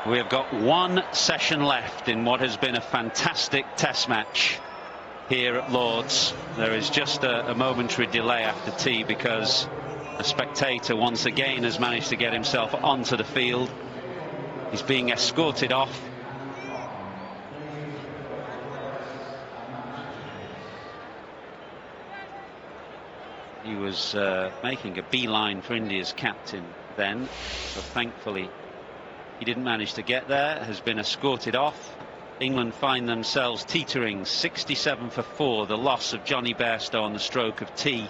We have got one session left in what has been a fantastic test match here at Lord's. There is just a momentary delay after tea because a spectator once again has managed to get himself onto the field. He's being escorted off. He was making a beeline for India's captain then, so thankfully he didn't manage to get there. Has been escorted off. England find themselves teetering 67 for 4. The loss of Johnny Bairstow on the stroke of tea.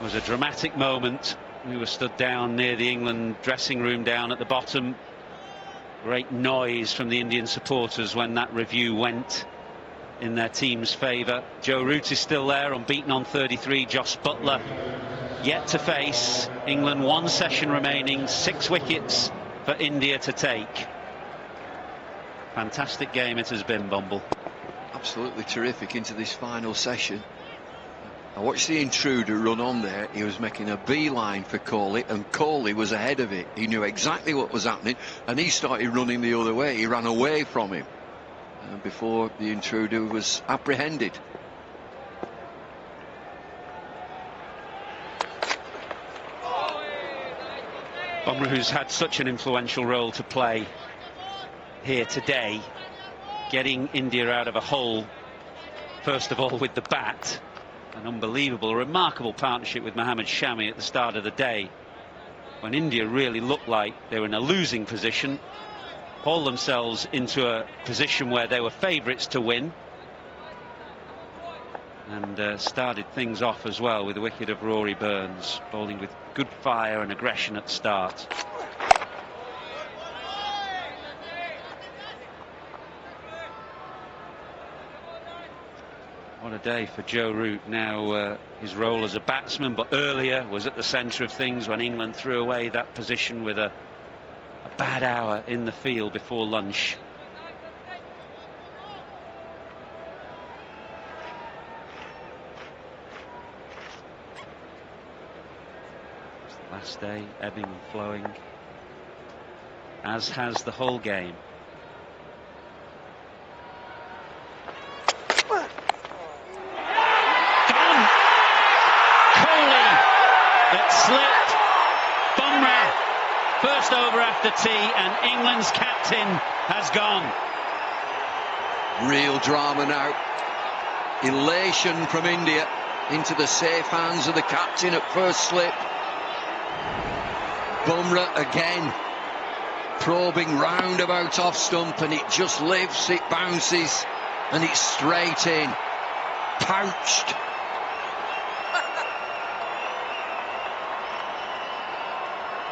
It was a dramatic moment. We were stood down near the England dressing room down at the bottom. Great noise from the Indian supporters when that review went in their team's favour. Joe Root is still there, unbeaten on 33. Josh Butler yet to face. England one session remaining, 6 wickets for India to take. Fantastic game it has been, Bumble. Absolutely terrific into this final session. I watched the intruder run on there. He was making a beeline for Kohli, and Kohli was ahead of it. He knew exactly what was happening, and he started running the other way. He ran away from him before the intruder was apprehended. Bumrah, who's had such an influential role to play here today, getting India out of a hole, first of all with the bat. An unbelievable, remarkable partnership with Mohammad Shami at the start of the day, when India really looked like they were in a losing position, hauled themselves into a position where they were favourites to win, and started things off as well with the wicket of Rory Burns, bowling with good fire and aggression at the start. What a day for Joe Root. Now his role as a batsman, but earlier was at the centre of things when England threw away that position with a bad hour in the field before lunch. It's the last day, ebbing and flowing, as has the whole game. Slipped. Bumrah first over after tea, and England's captain has gone. Real drama now. Elation from India into the safe hands of the captain at first slip. Bumrah again probing roundabout off stump, and it just lives, it bounces, and it's straight in. Pouched.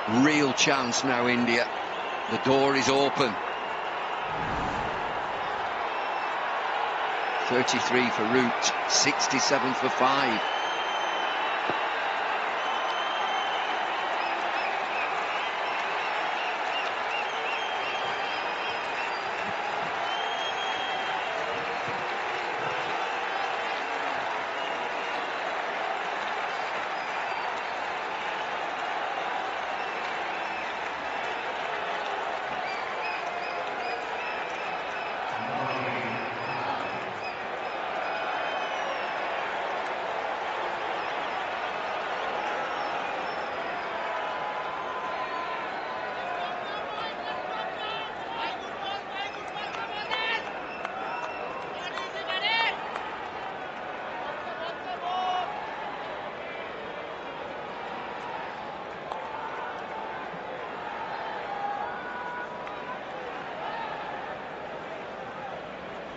Real chance now, India. The door is open. 33 for Root, 67 for 5.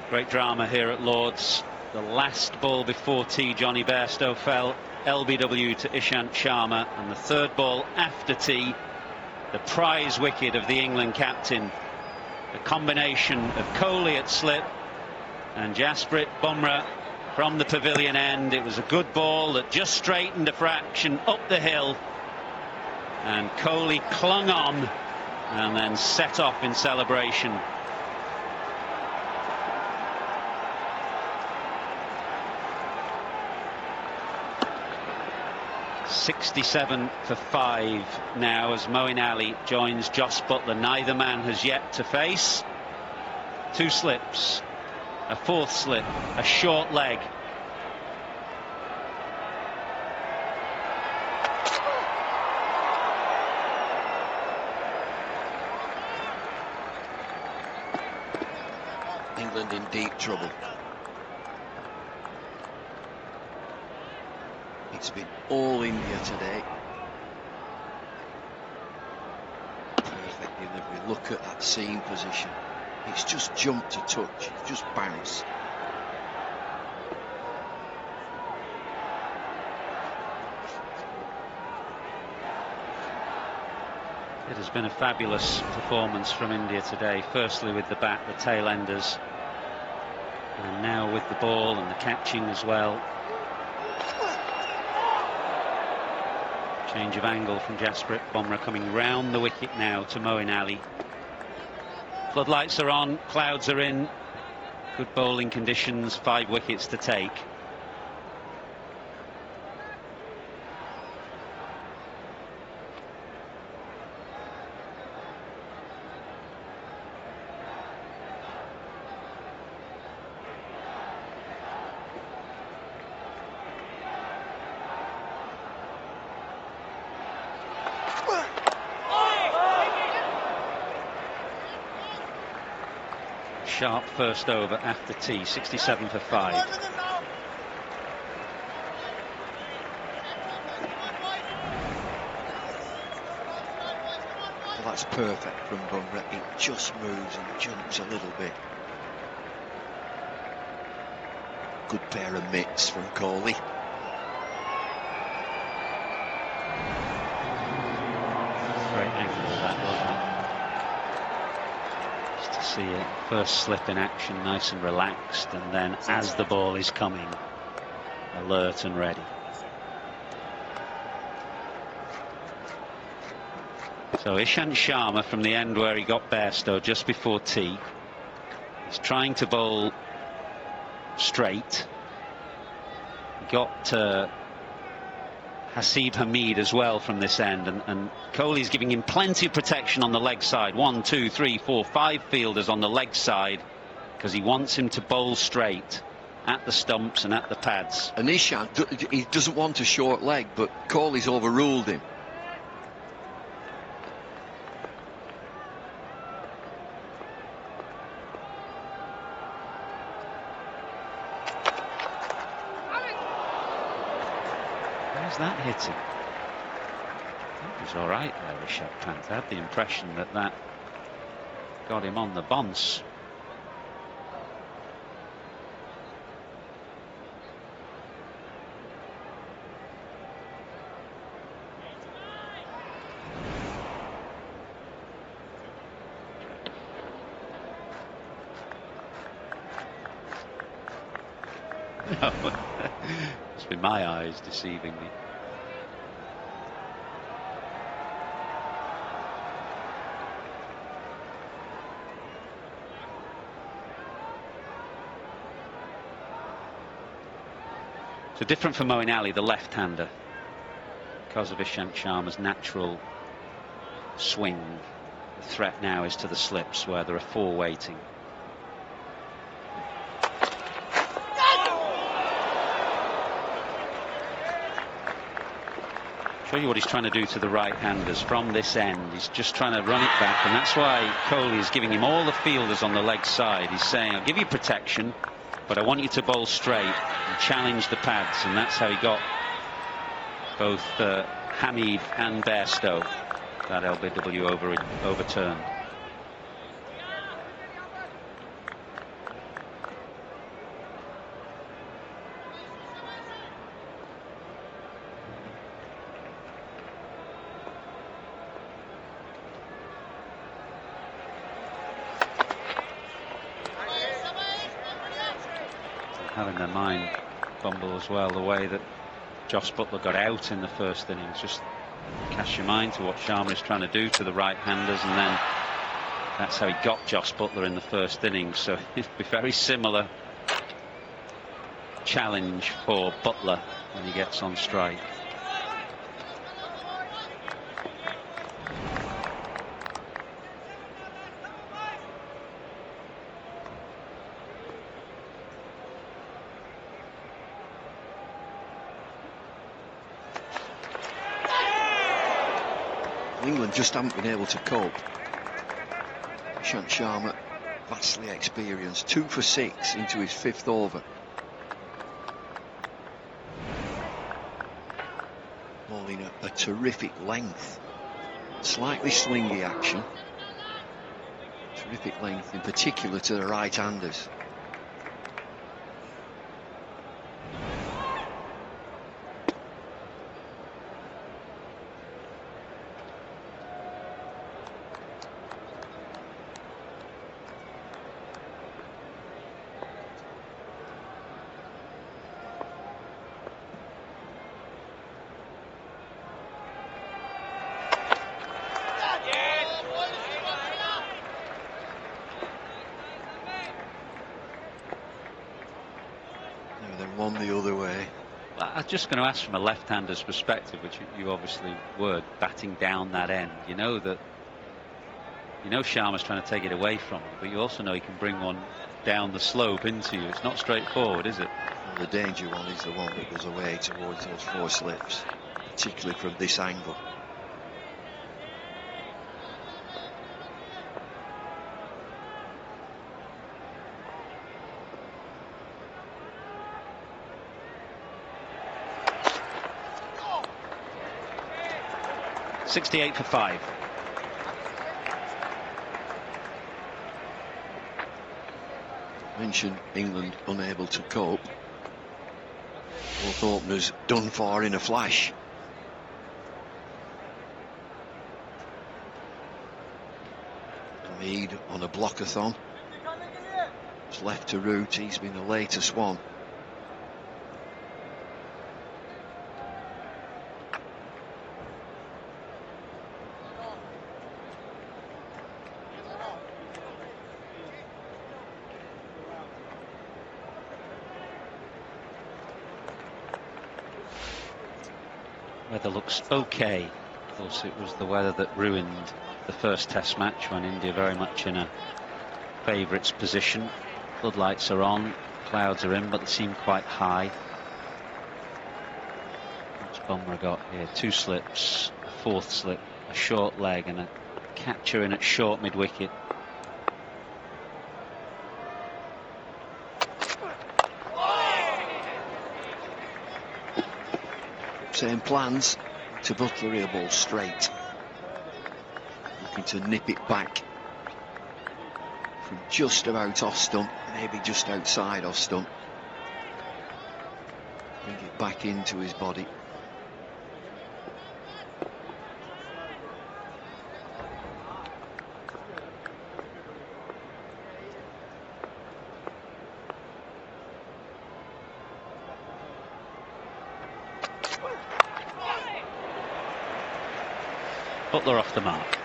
Great drama here at Lord's. The last ball before tea, Johnny Bairstow fell LBW to Ishant Sharma, and the third ball after tea, the prize wicket of the England captain. The combination of Kohli at slip and Jasprit Bumrah from the pavilion end. It was a good ball that just straightened a fraction up the hill, and Kohli clung on and then set off in celebration. 67 for 5 now as Moeen Ali joins Jos Butler. Neither man has yet to face. 2 slips, a 4th slip, a short leg. England in deep trouble. It's been all India today. Perfect delivery. Look at that seam position. It's just jumped to touch. It's just bounced. It has been a fabulous performance from India today. Firstly with the bat, the tail enders, and now with the ball and the catching as well. Change of angle from Jasprit Bumrah coming round the wicket now to Moeen Ali. Floodlights are on, clouds are in, good bowling conditions, 5 wickets to take. Sharp first over after tea, 67 for 5. Well, that's perfect from Bumrah. It just moves and jumps a little bit. Good pair of mitts from Kohli. Great angle of that, wasn't it? See it first slip in action, nice and relaxed, and then as the ball is coming, alert and ready. So Ishant Sharma from the end where he got Bairstow just before tea. He's trying to bowl straight. He got Haseeb Hameed as well from this end, and Kohli's giving him plenty of protection on the leg side. 1, 2, 3, 4, 5 fielders on the leg side because he wants him to bowl straight at the stumps and at the pads. And Ishant, he doesn't want a short leg, but Kohli's overruled him. Where's that hitting? He was all right there, Rishabh Pant. I had the impression that that got him on the bounce. No, it's been my eyes deceiving me. So different for Moeen Ali, the left-hander, because of Ishant Sharma's natural swing. The threat now is to the slips where there are 4 waiting. Show you what he's trying to do to the right-handers from this end. He's just trying to run it back, and that's why Kohli is giving him all the fielders on the leg side. He's saying, I'll give you protection, but I want you to bowl straight and challenge the pads, and that's how he got both Hameed and Bairstow. That LBW overturned. Having their mind bumble as well, the way that Jos Butler got out in the first innings. Just cast your mind to what Sharma is trying to do to the right-handers, and then that's how he got Jos Butler in the first innings. So it'd be very similar challenge for Butler when he gets on strike. England just haven't been able to cope. Ishant Sharma, vastly experienced, 2 for 6 into his 5th over. Bowling a terrific length, slightly slingy action. Terrific length, in particular to the right-handers. One the other way. I'm just going to ask from a left-hander's perspective, which you obviously were, batting down that end. You know Sharma's trying to take it away from you, but you also know he can bring one down the slope into you. It's not straightforward, is it? Well, the danger one is the one that goes away towards those 4 slips, particularly from this angle. .68 for 5. Mentioned England unable to cope. Both openers done for in a flash. Hamid on a blockathon. It's left to root. He's been a later swan. Weather looks okay. Of course, it was the weather that ruined the first Test match when India very much in a favourites position. Floodlights are on, clouds are in, but they seem quite high. What's Bumrah got here? 2 slips, a 4th slip, a short leg, and a catcher in at short mid-wicket. Same plans to Butler, a ball straight. Looking to nip it back from just about off stump, maybe just outside off stump. Bring it back into his body. Butler off the mark.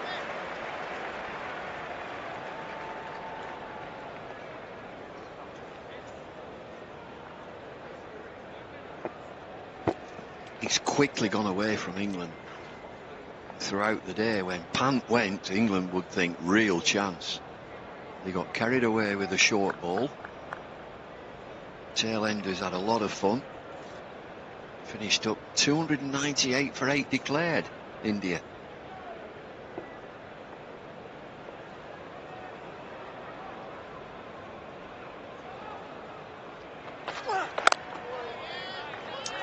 He's quickly gone away from England throughout the day. When Pant went, England would think real chance. They got carried away with a short ball. Tail enders had a lot of fun. Finished up 298 for 8 declared, India.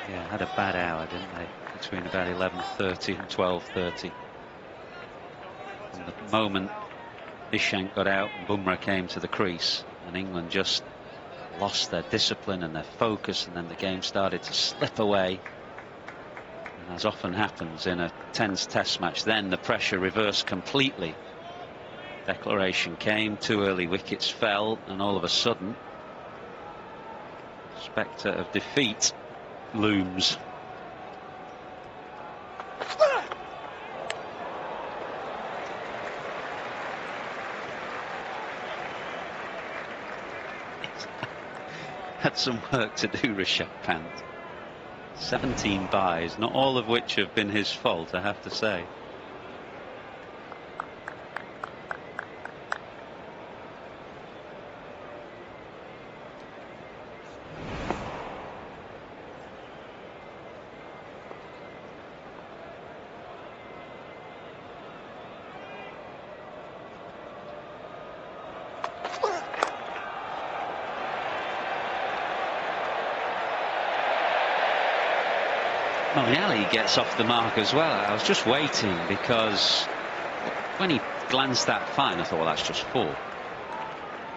Yeah, had a bad hour, didn't they? Between about 11:30 and 12:30. From the moment Ishant got out and Bumrah came to the crease, and England just lost their discipline and their focus, and then the game started to slip away. And as often happens in a tense Test match, then the pressure reversed completely. Declaration came, 2 early wickets fell, and all of a sudden, spectre of defeat looms. Had some work to do, Rishabh Pant. 17 byes, not all of which have been his fault, I have to say. Ali gets off the mark as well. I was just waiting because when he glanced that fine, I thought, well, that's just 4.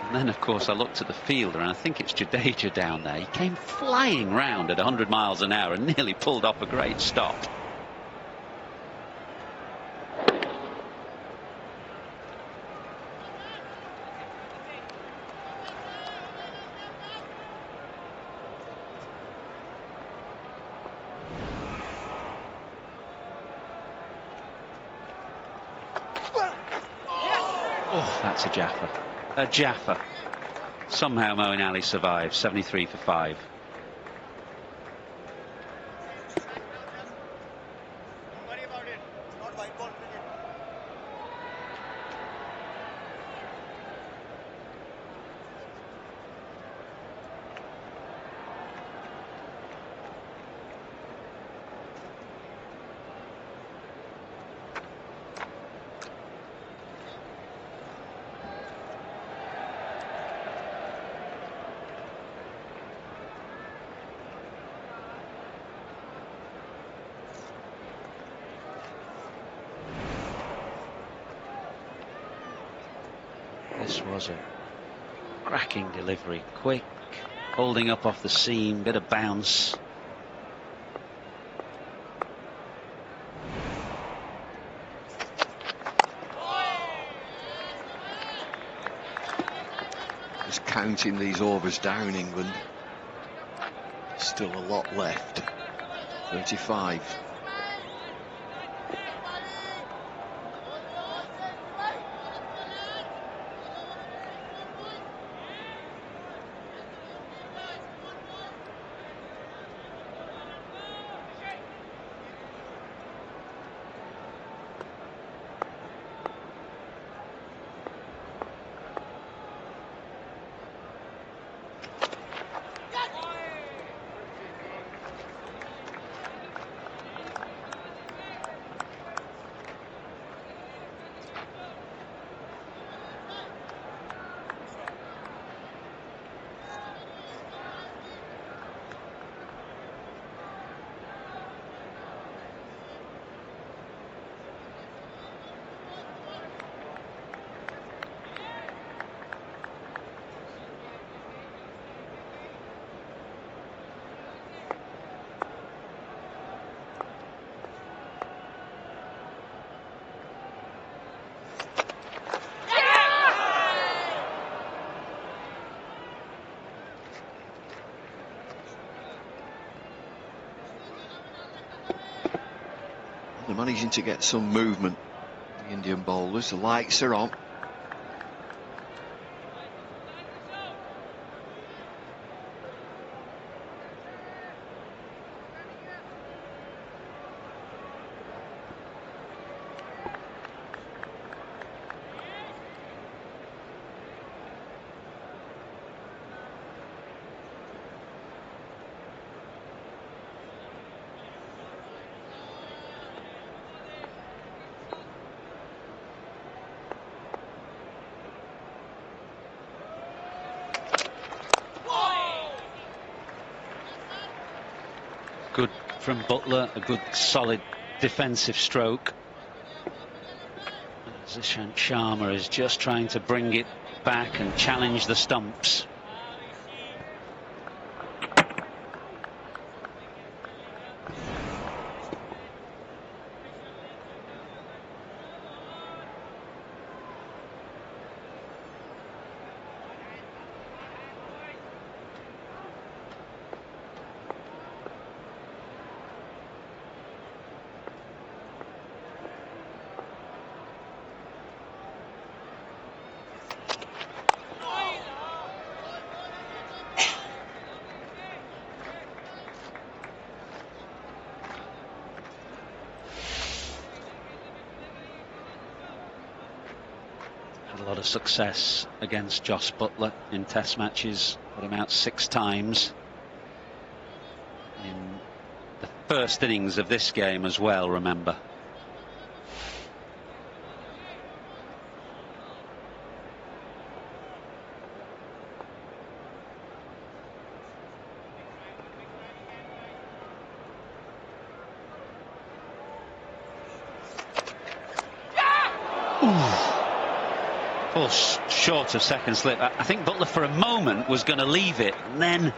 And then, of course, I looked at the fielder, and I think it's Jadeja down there. He came flying round at 100 miles an hour and nearly pulled off a great stop. Oh, that's a Jaffa. A Jaffa. Somehow Moeen Ali survives. 73 for 5. This was a cracking delivery, quick, holding up off the seam, bit of bounce. Just counting these overs down, England. Still a lot left. 35. They're managing to get some movement, the Indian bowlers. The lights are on. Good from Butler, a good solid defensive stroke. As Ishant Sharma is just trying to bring it back and challenge the stumps. Had a lot of success against Joss Butler in test matches, put him out 6 times in the first innings of this game as well, remember. Falls short of second slip. I think Butler for a moment was going to leave it, and then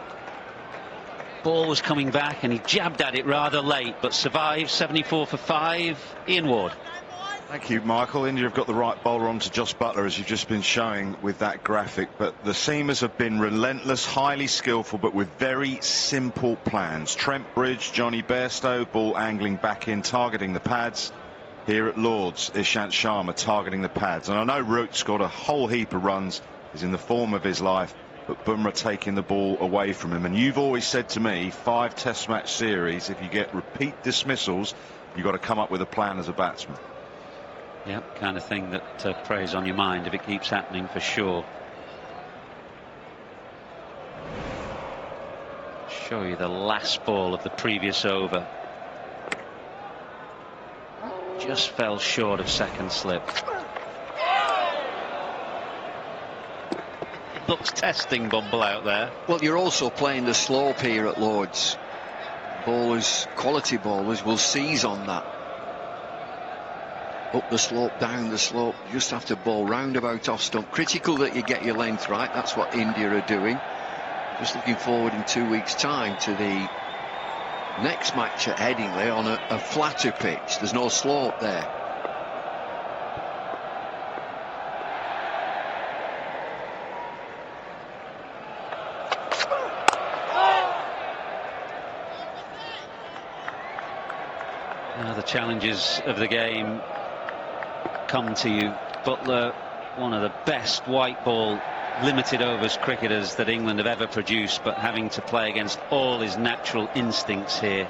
ball was coming back and he jabbed at it rather late, but survived. 74 for 5. Ian Ward. Thank you, Michael. India have got the right bowler on to Josh Butler, as you've just been showing with that graphic, but the seamers have been relentless, highly skillful, but with very simple plans. Trent Bridge, Johnny Bairstow, ball angling back in, targeting the pads. Here at Lord's, Ishant Sharma targeting the pads. And I know Root scored a whole heap of runs, is in the form of his life, but Bumrah taking the ball away from him. And you've always said to me, 5 test match series, if you get repeat dismissals, you've got to come up with a plan as a batsman. Yep, kind of thing that preys on your mind if it keeps happening, for sure. Show you the last ball of the previous over. Just fell short of second slip. Looks testing Bumble out there. Well, you're also playing the slope here at Lord's. Bowlers, quality bowlers, will seize on that. Up the slope, down the slope. You just have to bowl roundabout off stump. Critical that you get your length right. That's what India are doing. Just looking forward in 2 weeks' time to the next match at Headingley on a flatter pitch. There's no slope there. Now the challenges of the game come to you. Butler, one of the best white ball limited overs cricketers that England have ever produced, but having to play against all his natural instincts here,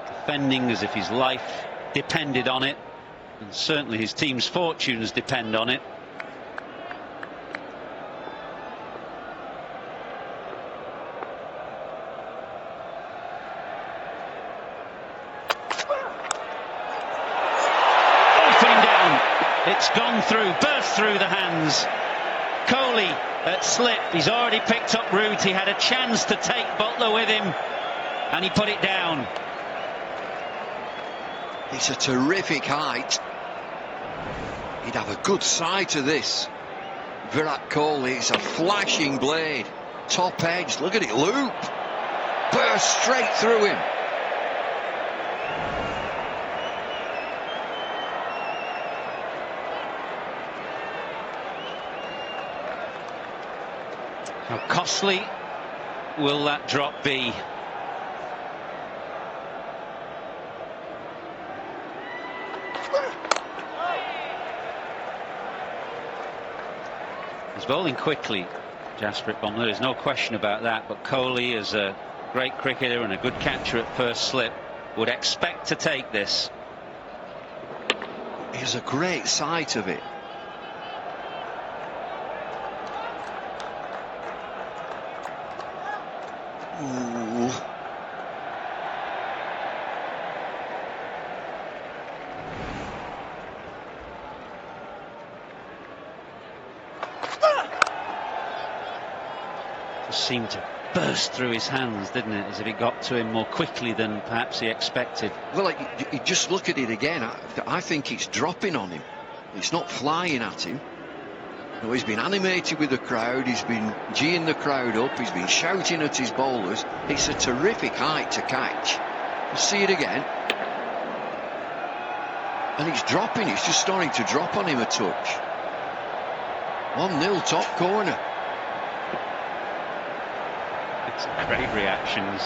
defending as if his life depended on it, and certainly his team's fortunes depend on it. It's gone through, burst through the hands. Kohli at slip. He's already picked up route. He had a chance to take Butler with him, and he put it down. It's a terrific height. He'd have a good side to this. Virat Kohli, it's a flashing blade. Top edge, look at it loop. Burst straight through him. How costly will that drop be? He's bowling quickly, Jasprit Bumrah, there's no question about that, but Kohli, as a great cricketer and a good catcher at first slip, would expect to take this. He has a great sight of it. Ooh. Just seemed to burst through his hands, didn't it, as if it got to him more quickly than perhaps he expected. Well, you just look at it again. I think it's dropping on him. It's not flying at him. No, he's been animated with the crowd, he's been geeing the crowd up, he's been shouting at his bowlers. It's a terrific height to catch. We'll see it again. And it's dropping, it's just starting to drop on him a touch. 1-0 top corner. It's great reactions.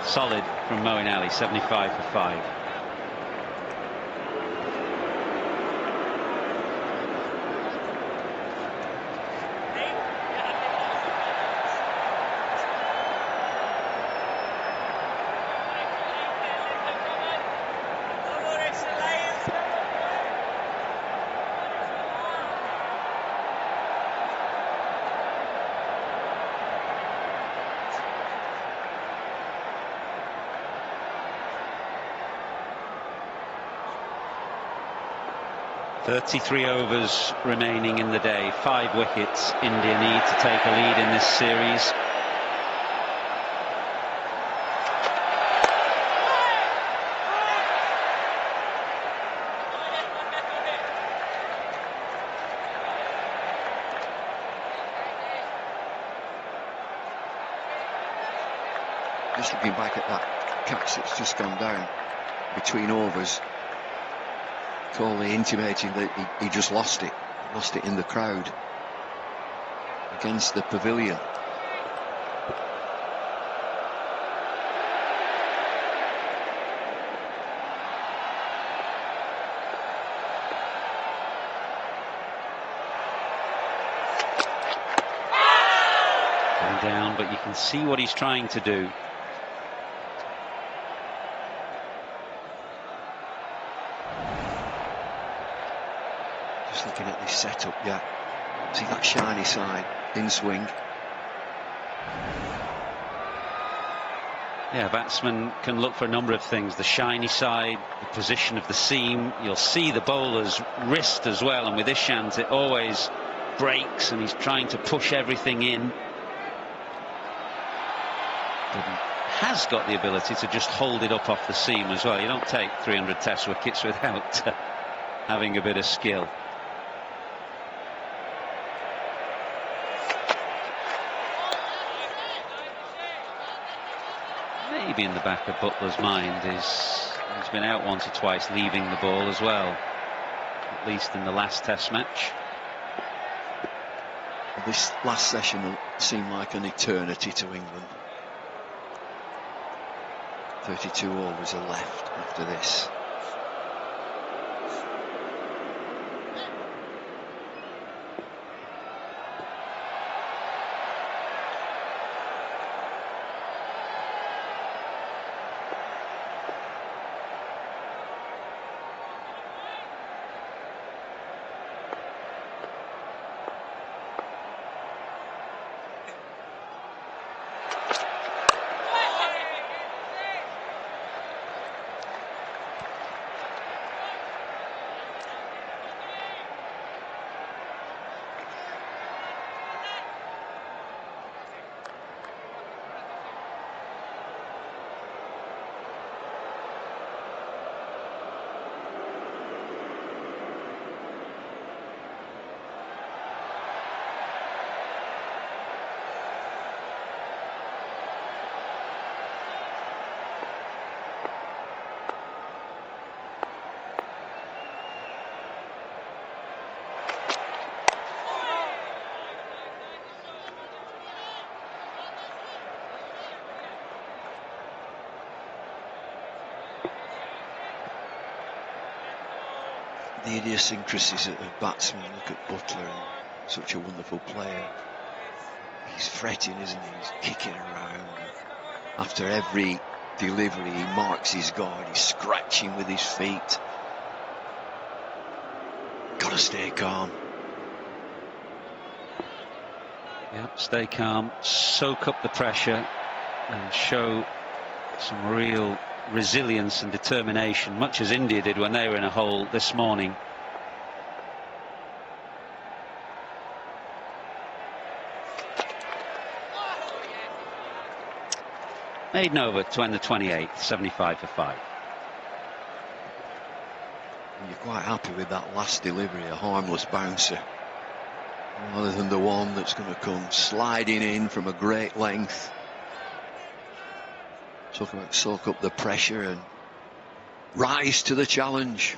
Solid from Moeen Ali, 75 for 5. .33 overs remaining in the day. 5 wickets. India need to take a lead in this series. Just looking back at that catch that's just gone down between overs, Kohli intimating that he just lost it in the crowd against the pavilion. Down, but you can see what he's trying to do. Just looking at this setup, yeah. See that shiny side in swing. Yeah, batsmen can look for a number of things. The shiny side, the position of the seam. You'll see the bowler's wrist as well, and with Ishant it always breaks and he's trying to push everything in. Has got the ability to just hold it up off the seam as well. You don't take 300 test wickets without having a bit of skill. Maybe in the back of Butler's mind is he's been out once or twice leaving the ball as well, at least in the last test match. This last session will seem like an eternity to England. 32 overs are left after this. The idiosyncrasies of batsmen. Look at Butler, and such a wonderful player. He's fretting, isn't he? He's kicking around. After every delivery, he marks his guard. He's scratching with his feet. Gotta stay calm. Yep, stay calm, soak up the pressure, and show some real resilience and determination, much as India did when they were in a hole this morning. Maiden over to end the 28th, 75 for 5. And you're quite happy with that last delivery, a harmless bouncer, rather than the one that's going to come sliding in from a great length. Soak up the pressure and rise to the challenge.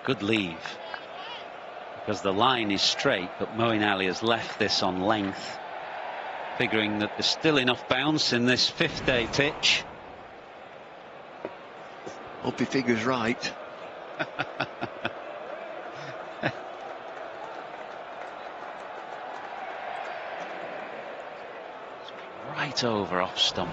Good leave, because the line is straight, but Moeen Ali has left this on length, figuring that there's still enough bounce in this 5th day pitch. Hope he figures right. Right over off stump.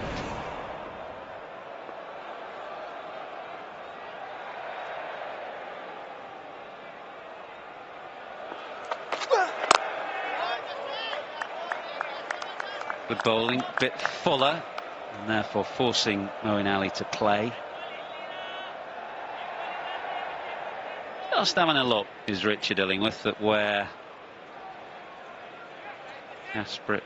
Good bowling, bit fuller and therefore forcing Moeen Ali to play. Just having a look is Richard Illingworth at where Jasprit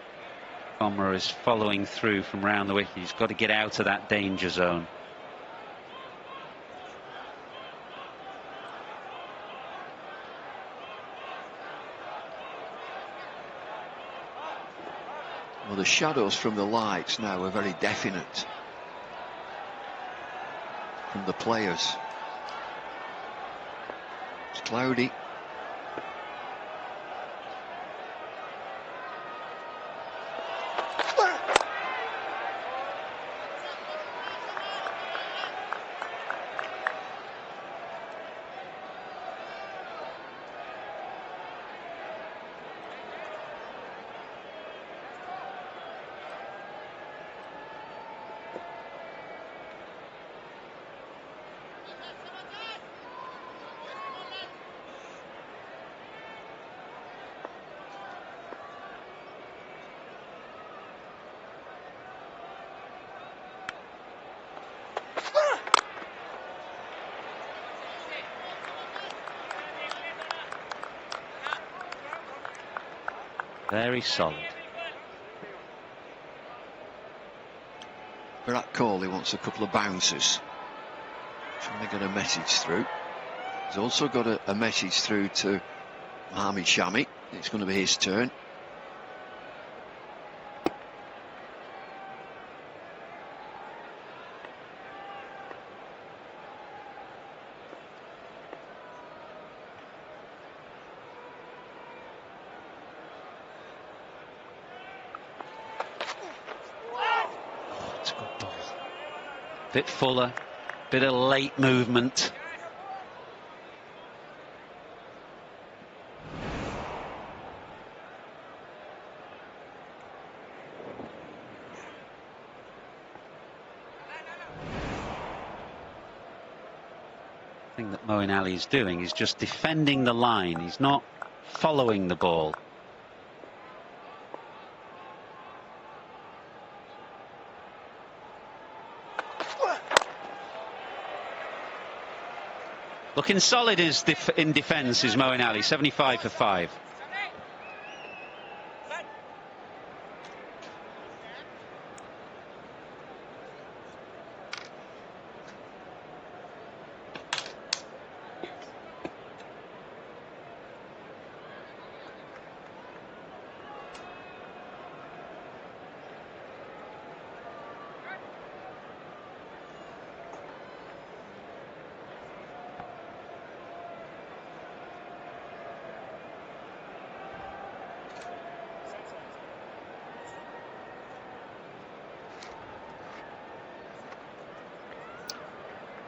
Bumrah is following through from round the wicket. He's got to get out of that danger zone. Well, the shadows from the lights now are very definite from the players. It's cloudy. Very solid. Virat Kohli wants a couple of bounces. Trying to get a message through. He's also got a message through to Mohammad Shami. It's going to be his turn. Bit fuller, bit of late movement. The thing that Moeen Ali is doing is just defending the line. He's not following the ball. Looking solid in defence is Moeen Ali, 75 for 5.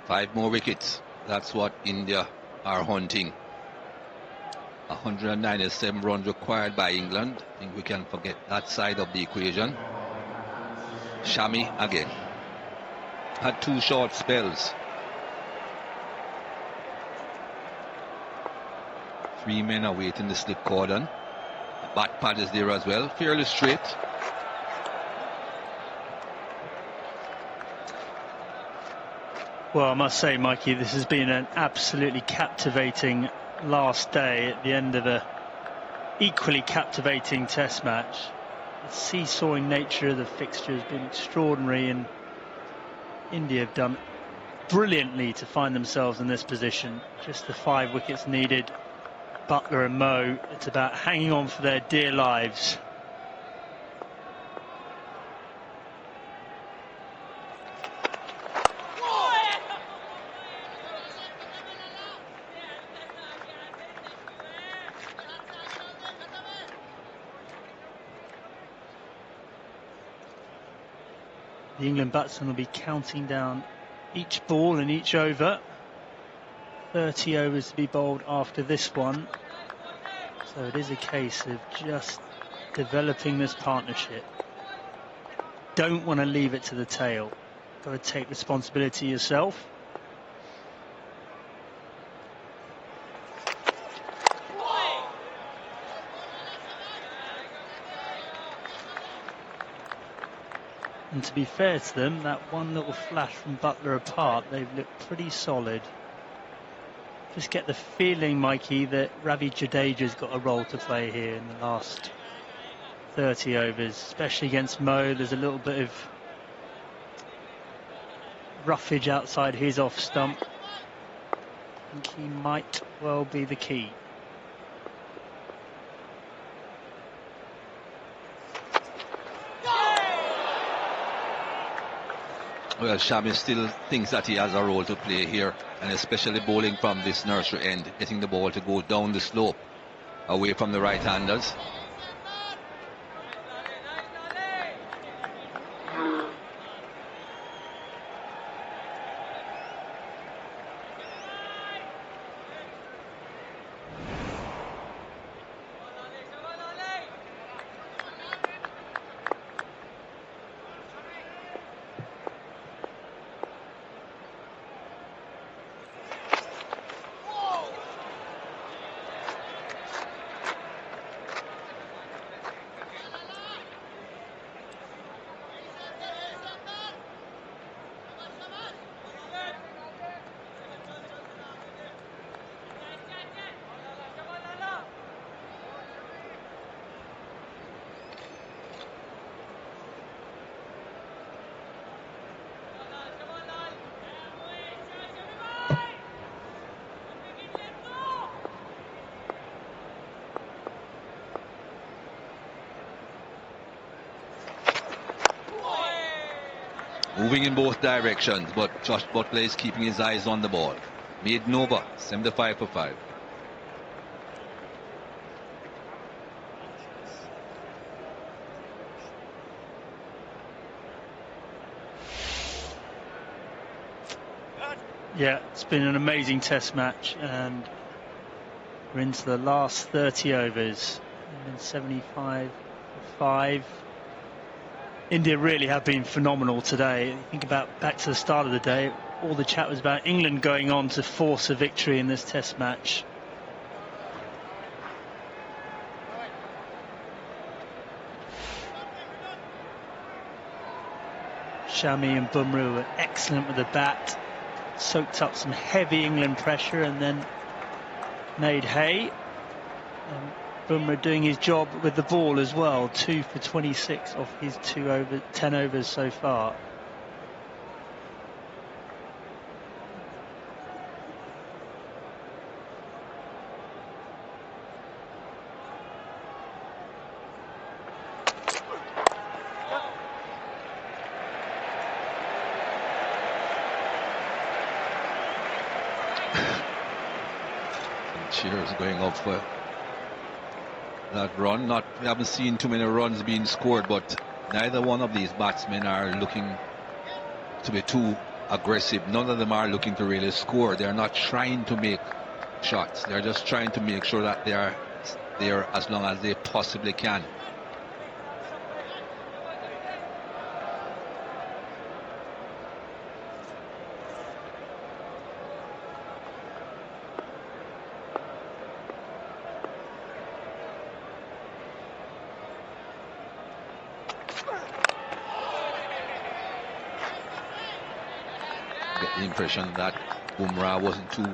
Five more wickets. That's what India are hunting. 197 runs required by England. I think we can forget that side of the equation. Shami again. Had two short spells. 3 men are waiting the slip cordon. The bat pad is there as well. Fairly straight. Well, I must say, Mikey, this has been an absolutely captivating last day at the end of a equally captivating test match. The seesawing nature of the fixture has been extraordinary, and India have done brilliantly to find themselves in this position. Just the 5 wickets needed. Butler and Mo, it's about hanging on for their dear lives. The England batsmen will be counting down each ball and each over. 30 overs to be bowled after this one. So it is a case of just developing this partnership. Don't want to leave it to the tail. Got to take responsibility yourself. And to be fair to them, that one little flash from Butler apart, they've looked pretty solid. Just get the feeling, Mikey, that Ravi Jadeja's got a role to play here in the last 30 overs, especially against Mo. There's a little bit of roughage outside his off stump. I think he might well be the key. Well, Shami still thinks that he has a role to play here, and especially bowling from this nursery end, getting the ball to go down the slope away from the right-handers. Moving in both directions, but Josh Butler is keeping his eyes on the ball. Maiden over, 75 for 5. Yeah, it's been an amazing test match, and we're into the last 30 overs. And 75 for 5. India really have been phenomenal today. Think about back to the start of the day, all the chat was about England going on to force a victory in this test match. Shami and Bumrah were excellent with the bat, soaked up some heavy England pressure and then made hay. Bumrah doing his job with the ball as well, 2 for 26 off his 10 overs so far. Cheers going up for that run. We haven't seen too many runs being scored, but neither one of these batsmen are looking to be too aggressive. None of them are looking to really score. They're not trying to make shots. They're just trying to make sure that they are there as long as they possibly can. The impression that Bumrah wasn't too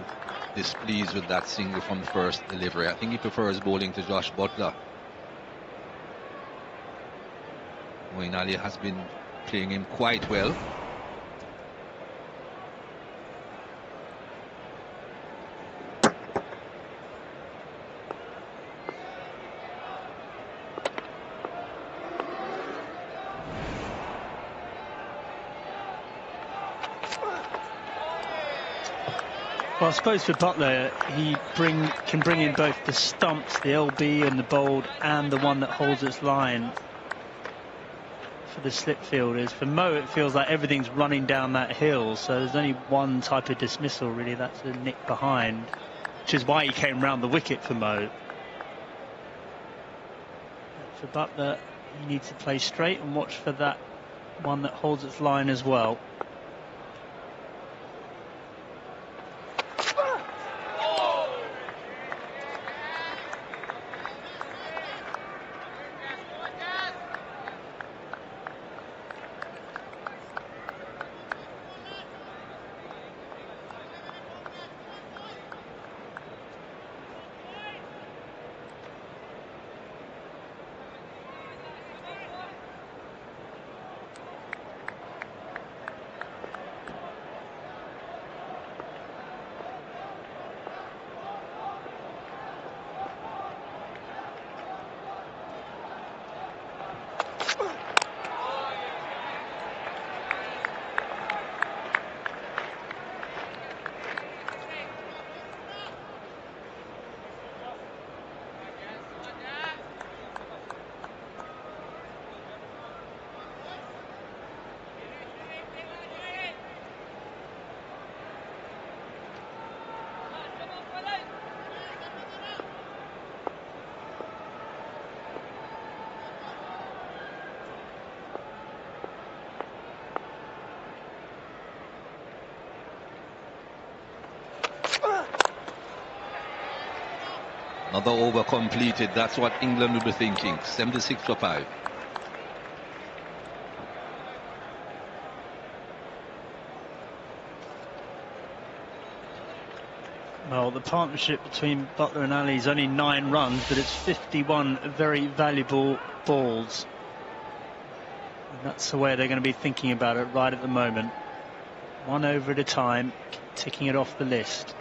displeased with that single from the first delivery. I think he prefers bowling to Josh Butler. Moeen Ali has been playing him quite well. Well, I suppose for Butler, he can bring in both the stumps, the LB and the bowled, and the one that holds its line for the slip fielders. For Mo, it feels like everything's running down that hill, so there's only one type of dismissal, really. That's a nick behind, which is why he came round the wicket for Mo. For Butler, he needs to play straight and watch for that one that holds its line as well. Another over completed. That's what England will be thinking. 76 for 5. Well, the partnership between Butler and Ali is only 9 runs, but it's 51 very valuable balls. And that's the way they're going to be thinking about it right at the moment. 1 over at a time, ticking it off the list.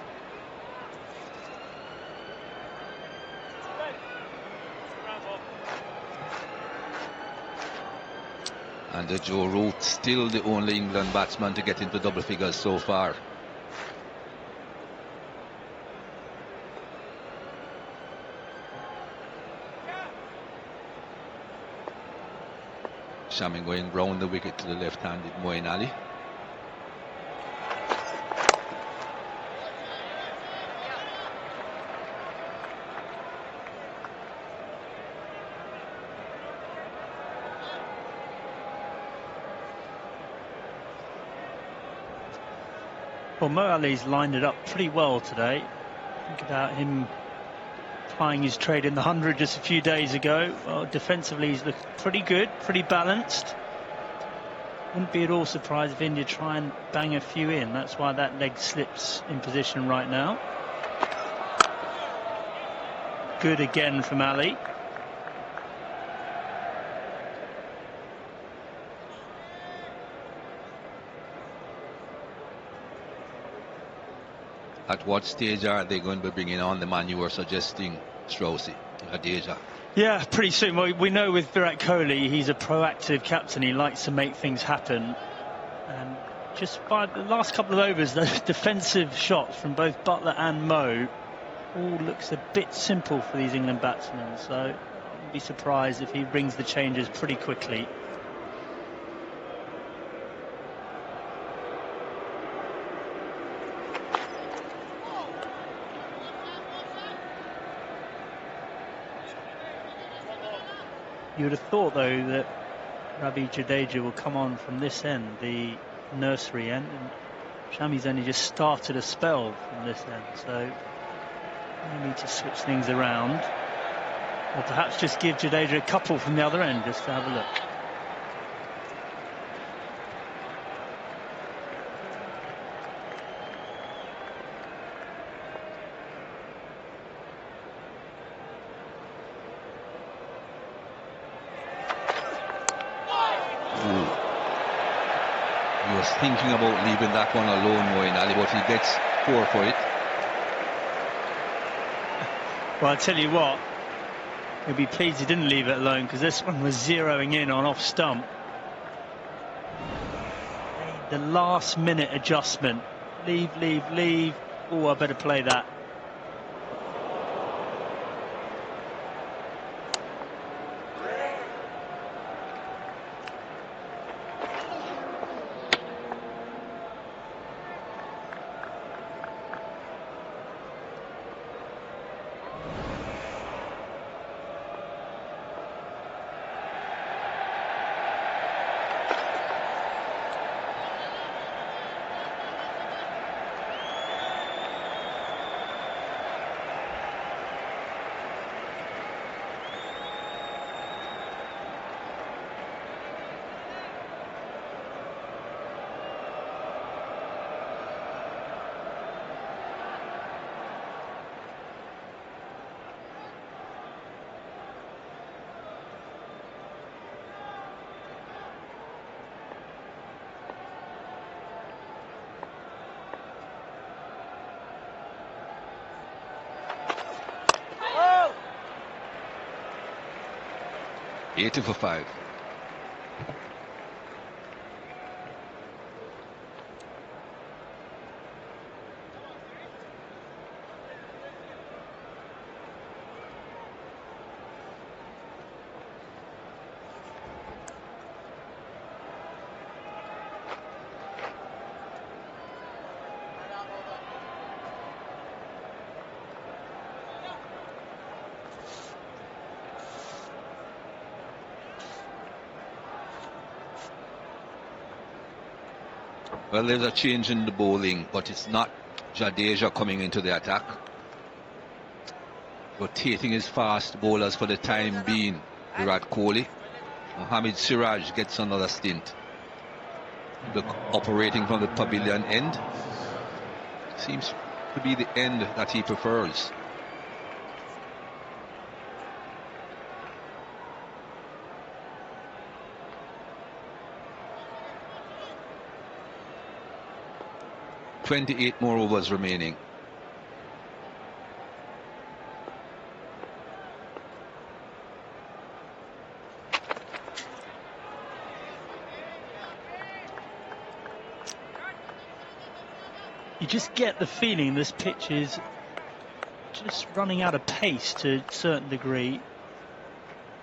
And Joe Root still the only England batsman to get into double figures so far. Shami going round the wicket to the left-handed Moeen Ali. Well, Mo Ali's lined it up pretty well today. Think about him plying his trade in the 100 just a few days ago. Well, defensively he's looked pretty good, pretty balanced. Wouldn't be at all surprised if India try and bang a few in. That's why that leg slips in position right now. Good again from Ali. At what stage are they going to be bringing on the man you were suggesting, Straussy, Jadeja? Yeah, pretty soon. Well, we know with Virat Kohli, he's a proactive captain. He likes to make things happen. And just by the last couple of overs, those defensive shots from both Butler and Mo all looks a bit simple for these England batsmen. So I wouldn't be surprised if he brings the changes pretty quickly. You would have thought, though, that Ravi Jadeja will come on from this end, the nursery end, and Shami's only just started a spell from this end, so you need to switch things around, or perhaps just give Jadeja a couple from the other end just to have a look. Thinking about leaving that one alone, Moeen Ali, but he gets 4 for it. Well, I tell you what, he'll be pleased he didn't leave it alone, because this one was zeroing in on off stump. The last minute adjustment. Leave. Oh, I better play that. Oh! 80 for 5. Well, there's a change in the bowling, but it's not Jadeja coming into the attack. rotating his fast bowlers for the time being. Virat Kohli. Mohammad Siraj gets another stint. Operating from the pavilion end. Seems to be the end that he prefers. "28 more overs remaining." You just get the feeling this pitch is just running out of pace to a certain degree.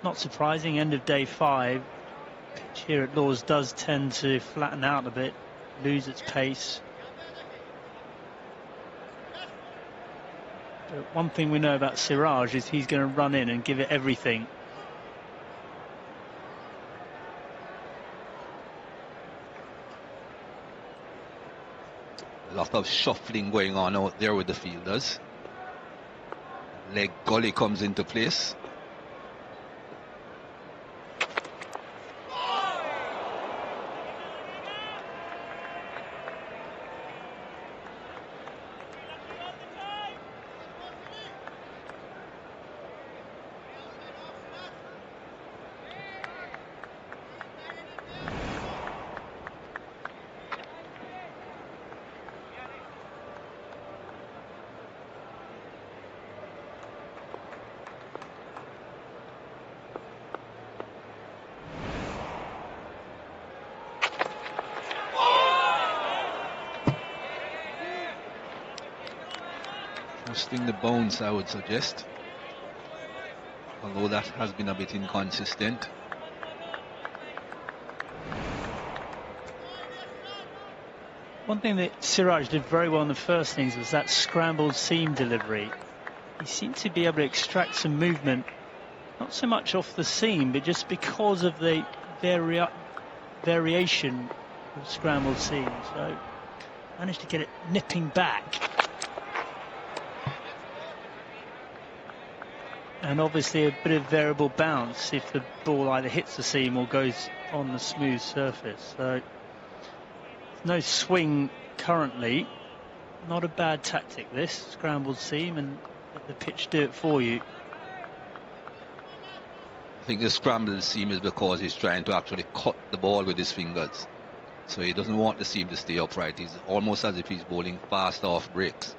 Not surprising, end of day 5. Pitch here at Lord's does tend to flatten out a bit, lose its pace. But one thing we know about Siraj is he's going to run in and give it everything. A lot of shuffling going on out there with the fielders. Leg gully comes into place. Trusting the bounce, I would suggest, although that has been a bit inconsistent. One thing that Siraj did very well in the first innings was that scrambled seam delivery. He seemed to be able to extract some movement, not so much off the seam, but just because of the variation of scrambled seam. So managed to get it nipping back. And obviously a bit of variable bounce if the ball either hits the seam or goes on the smooth surface. So no swing currently. Not a bad tactic, this scrambled seam, and let the pitch do it for you. I think the scrambled seam is because he's trying to actually cut the ball with his fingers. So he doesn't want the seam to stay upright. He's almost as if he's bowling fast off breaks.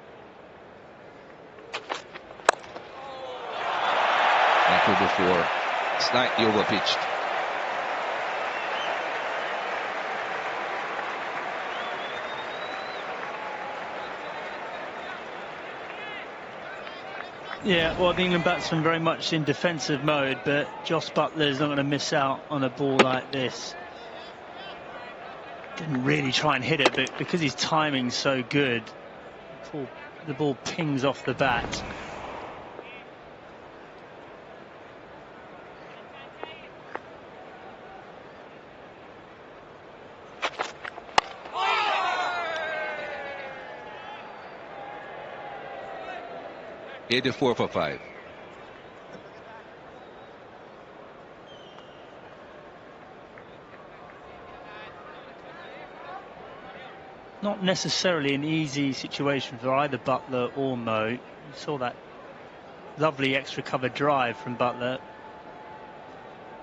Before, slightly overpitched. Yeah, well, the England batsman very much in defensive mode, but Jos Butler is not going to miss out on a ball like this. Didn't really try and hit it, but because his timing's so good, the ball pings off the bat. .84 for 5. Not necessarily an easy situation for either Butler or Mo. You saw that lovely extra cover drive from Butler.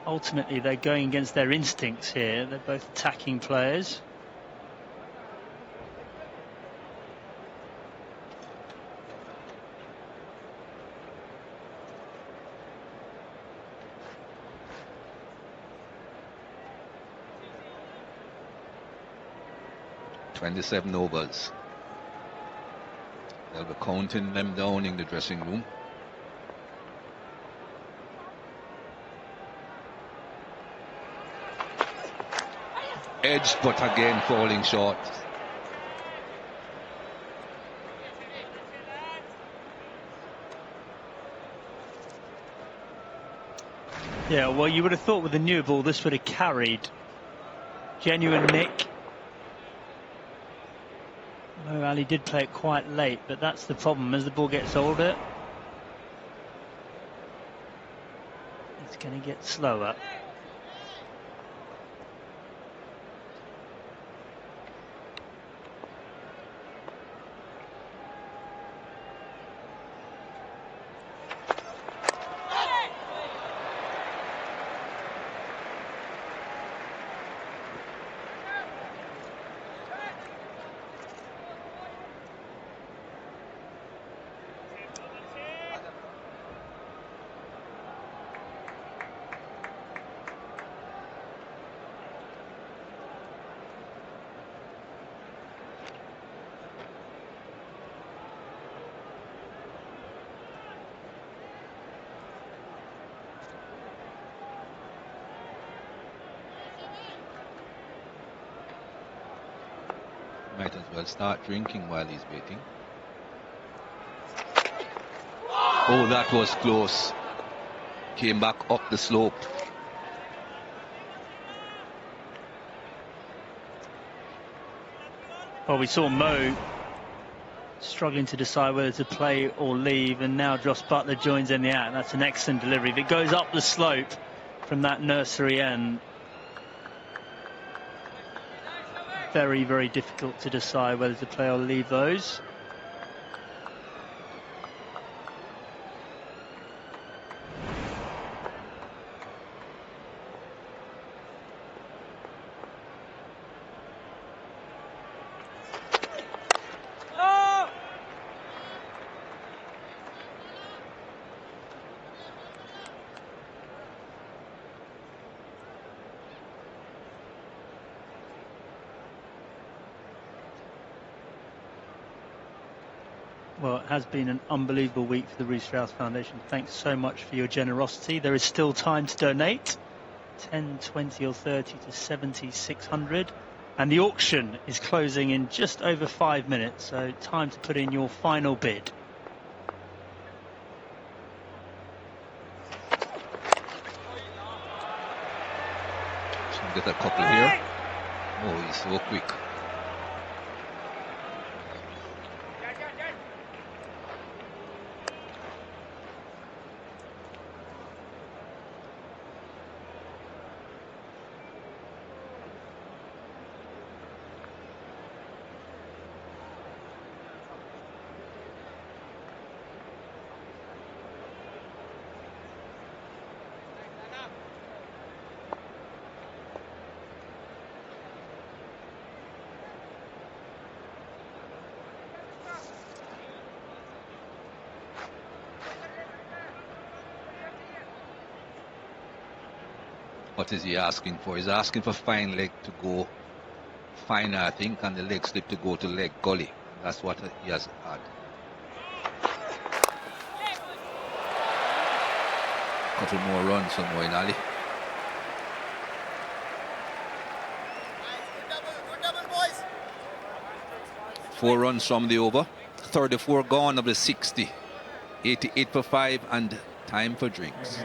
Ultimately, they're going against their instincts here. They're both attacking players. .27 overs. They'll be counting them down in the dressing room. Edged, but again falling short. Yeah, well, you would have thought with the new ball this would have carried. Genuine nick. Mo Ali did play it quite late, but that's the problem as the ball gets older. It's going to get slower. Might as well start drinking while he's waiting. Oh, that was close. Came back up the slope. Well, we saw Mo struggling to decide whether to play or leave, and now Josh Butler joins in the act. That's an excellent delivery. If it goes up the slope from that nursery end, very, very difficult to decide whether to play or leave those. Well, it has been an unbelievable week for the Ruth Strauss Foundation. Thanks so much for your generosity. There is still time to donate. 10, 20 or 30 to 70,600. And the auction is closing in just over 5 minutes. So time to put in your final bid. Should get a couple here. Oh, he's so quick. What is he asking for? He's asking for fine leg to go finer, I think, and the leg slip to go to leg gully. That's what he has had. Couple more runs from Moinali. Four runs from the over. 34 gone of the 60. 88 for 5 and time for drinks.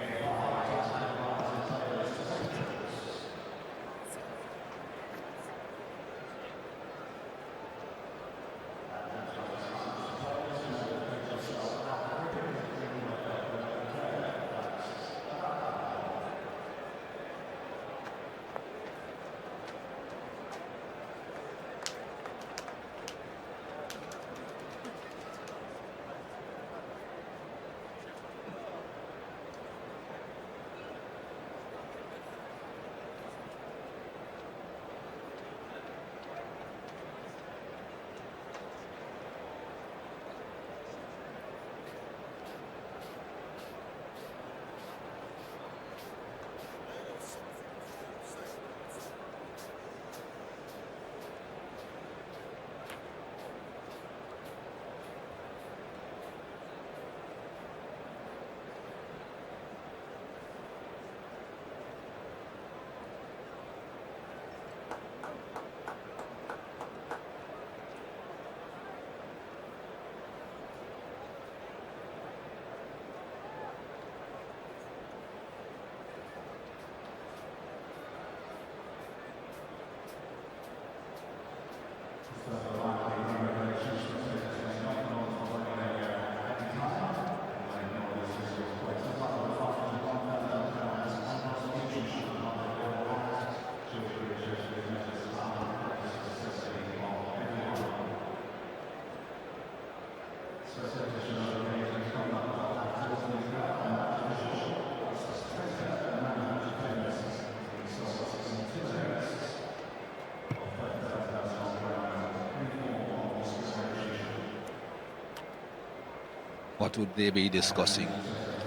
What would they be discussing?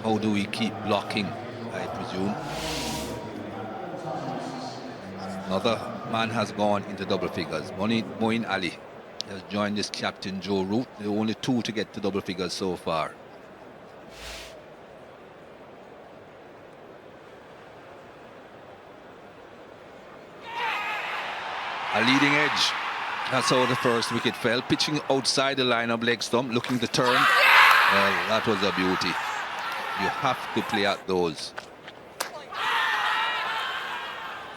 How do we keep blocking, I presume? Another man has gone into double figures. Moeen Ali has joined his captain Joe Root. The only two to get to double figures so far. A leading edge. That's how the first wicket fell. Pitching outside the line of leg stump, looking to turn. Well, that was a beauty. You have to play at those.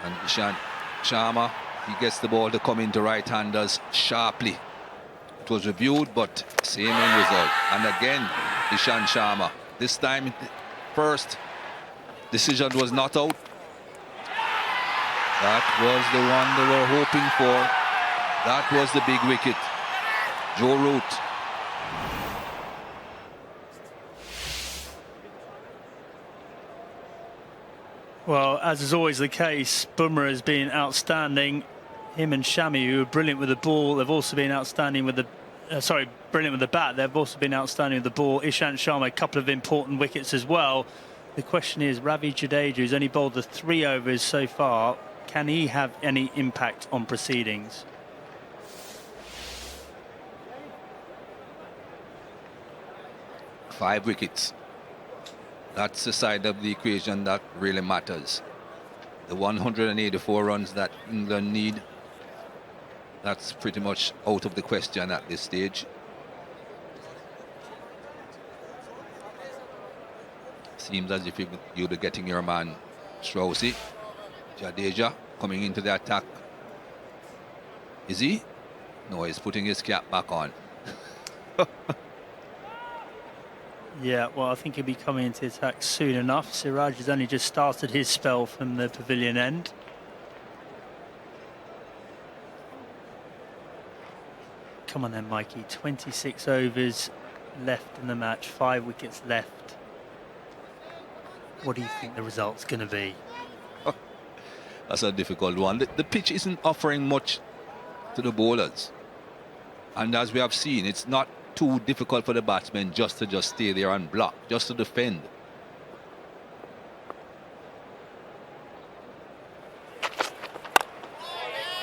And Ishant Sharma, he gets the ball to come into right-handers sharply. It was reviewed, but same end result. And again, Ishant Sharma. This time, first decision was not out. That was the one they were hoping for. That was the big wicket. Joe Root. Well, as is always the case, Bumrah has been outstanding. Him and Shami, who are brilliant with the ball, they've also been outstanding with the brilliant with the bat. They've also been outstanding with the ball. Ishant Sharma, a couple of important wickets as well. The question is, Ravi Jadeja, who's only bowled the 3 overs so far, can he have any impact on proceedings? Five wickets. That's the side of the equation that really matters. The 184 runs that England need, that's pretty much out of the question at this stage. Seems as if you'll be getting your man Straussy. Jadeja coming into the attack. Is he? No, he's putting his cap back on. Yeah, well, I think he'll be coming into attack soon enough. Siraj has only just started his spell from the pavilion end. Come on then, Mikey. 26 overs left in the match, 5 wickets left. What do you think the result's going to be? That's a difficult one. The pitch isn't offering much to the bowlers. And as we have seen, it's not too difficult for the batsmen just to stay there and block, just to defend.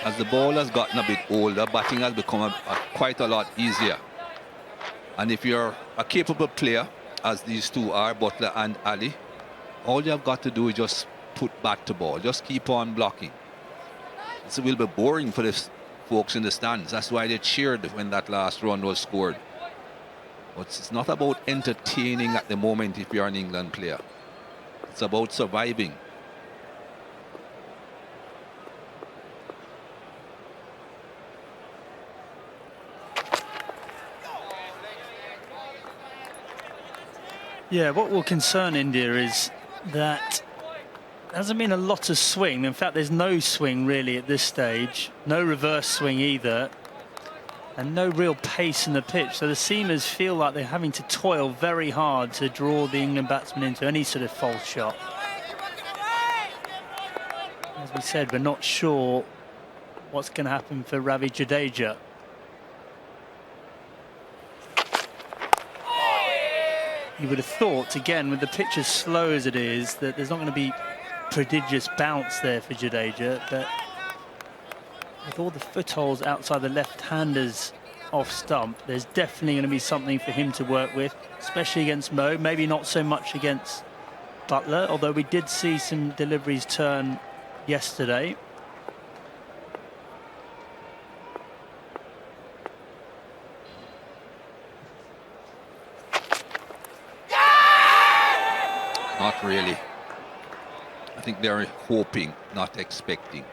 As the ball has gotten a bit older, batting has become quite a lot easier. And if you're a capable player, as these two are, Butler and Ali, all you have got to do is just put bat to ball, just keep on blocking. It will be boring for the folks in the stands. That's why they cheered when that last run was scored. But it's not about entertaining at the moment if you're an England player. It's about surviving. Yeah, what will concern India is that there hasn't been a lot of swing. In fact, there's no swing really at this stage. No reverse swing either. And no real pace in the pitch. So the seamers feel like they're having to toil very hard to draw the England batsmen into any sort of false shot. As we said, we're not sure what's going to happen for Ravi Jadeja. You would have thought, again, with the pitch as slow as it is, that there's not going to be prodigious bounce there for Jadeja, but with all the footholds outside the left-handers off stump, there's definitely going to be something for him to work with, especially against Mo. Maybe not so much against Butler, although we did see some deliveries turn yesterday. Not really. I think they're hoping, not expecting.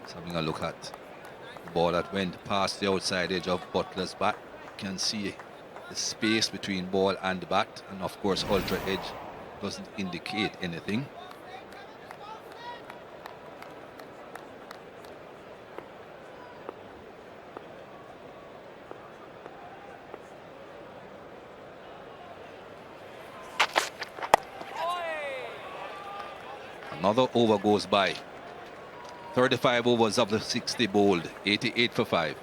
Just having a look at the ball that went past the outside edge of Butler's bat. You can see the space between ball and the bat, and of course ultra edge doesn't indicate anything. Another over goes by. 35 overs of the 60 bowled, 88 for 5.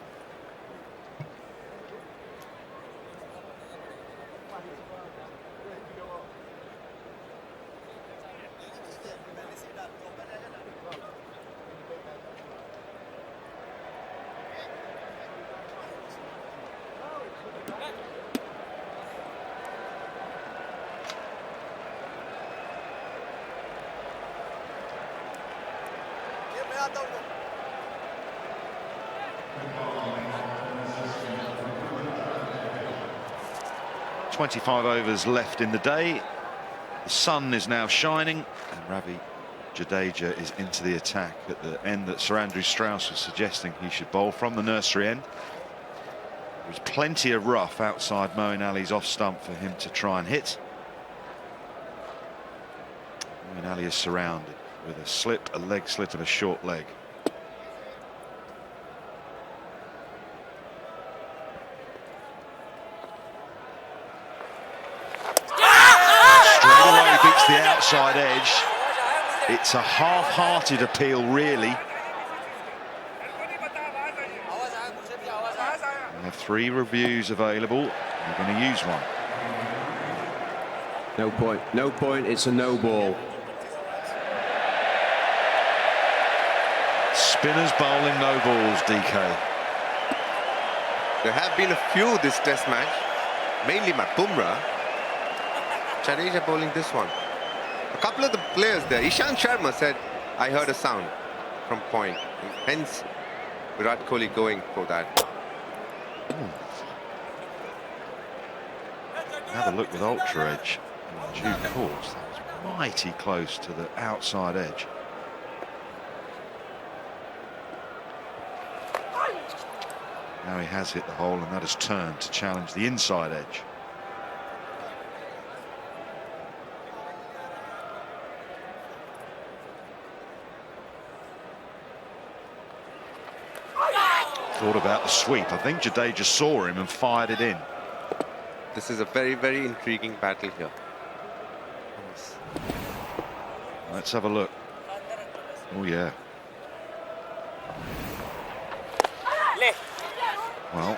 .25 overs left in the day. The sun is now shining, and Ravi Jadeja is into the attack at the end that Sir Andrew Strauss was suggesting he should bowl from the nursery end. There's plenty of rough outside Moeen Ali's off stump for him to try and hit. Moeen Ali is surrounded with a slip, a leg slit and a short leg. The outside edge. It's a half-hearted appeal, really. We have 3 reviews available. We're going to use one. No point. No point. It's a no ball. Spinners bowling no balls, DK. There have been a few this test match, mainly by Bumrah. Jadeja bowling this one. A couple of the players there. Ishant Sharma said, I heard a sound from point. And hence, Virat Kohli going for that. Have a look with ultra edge. In due course, that was mighty close to the outside edge. Now he has hit the hole, and that has turned to challenge the inside edge. Thought about the sweep. I think Jadeja saw him and fired it in. This is a very, very intriguing battle here. Let's have a look. Oh, yeah. Well,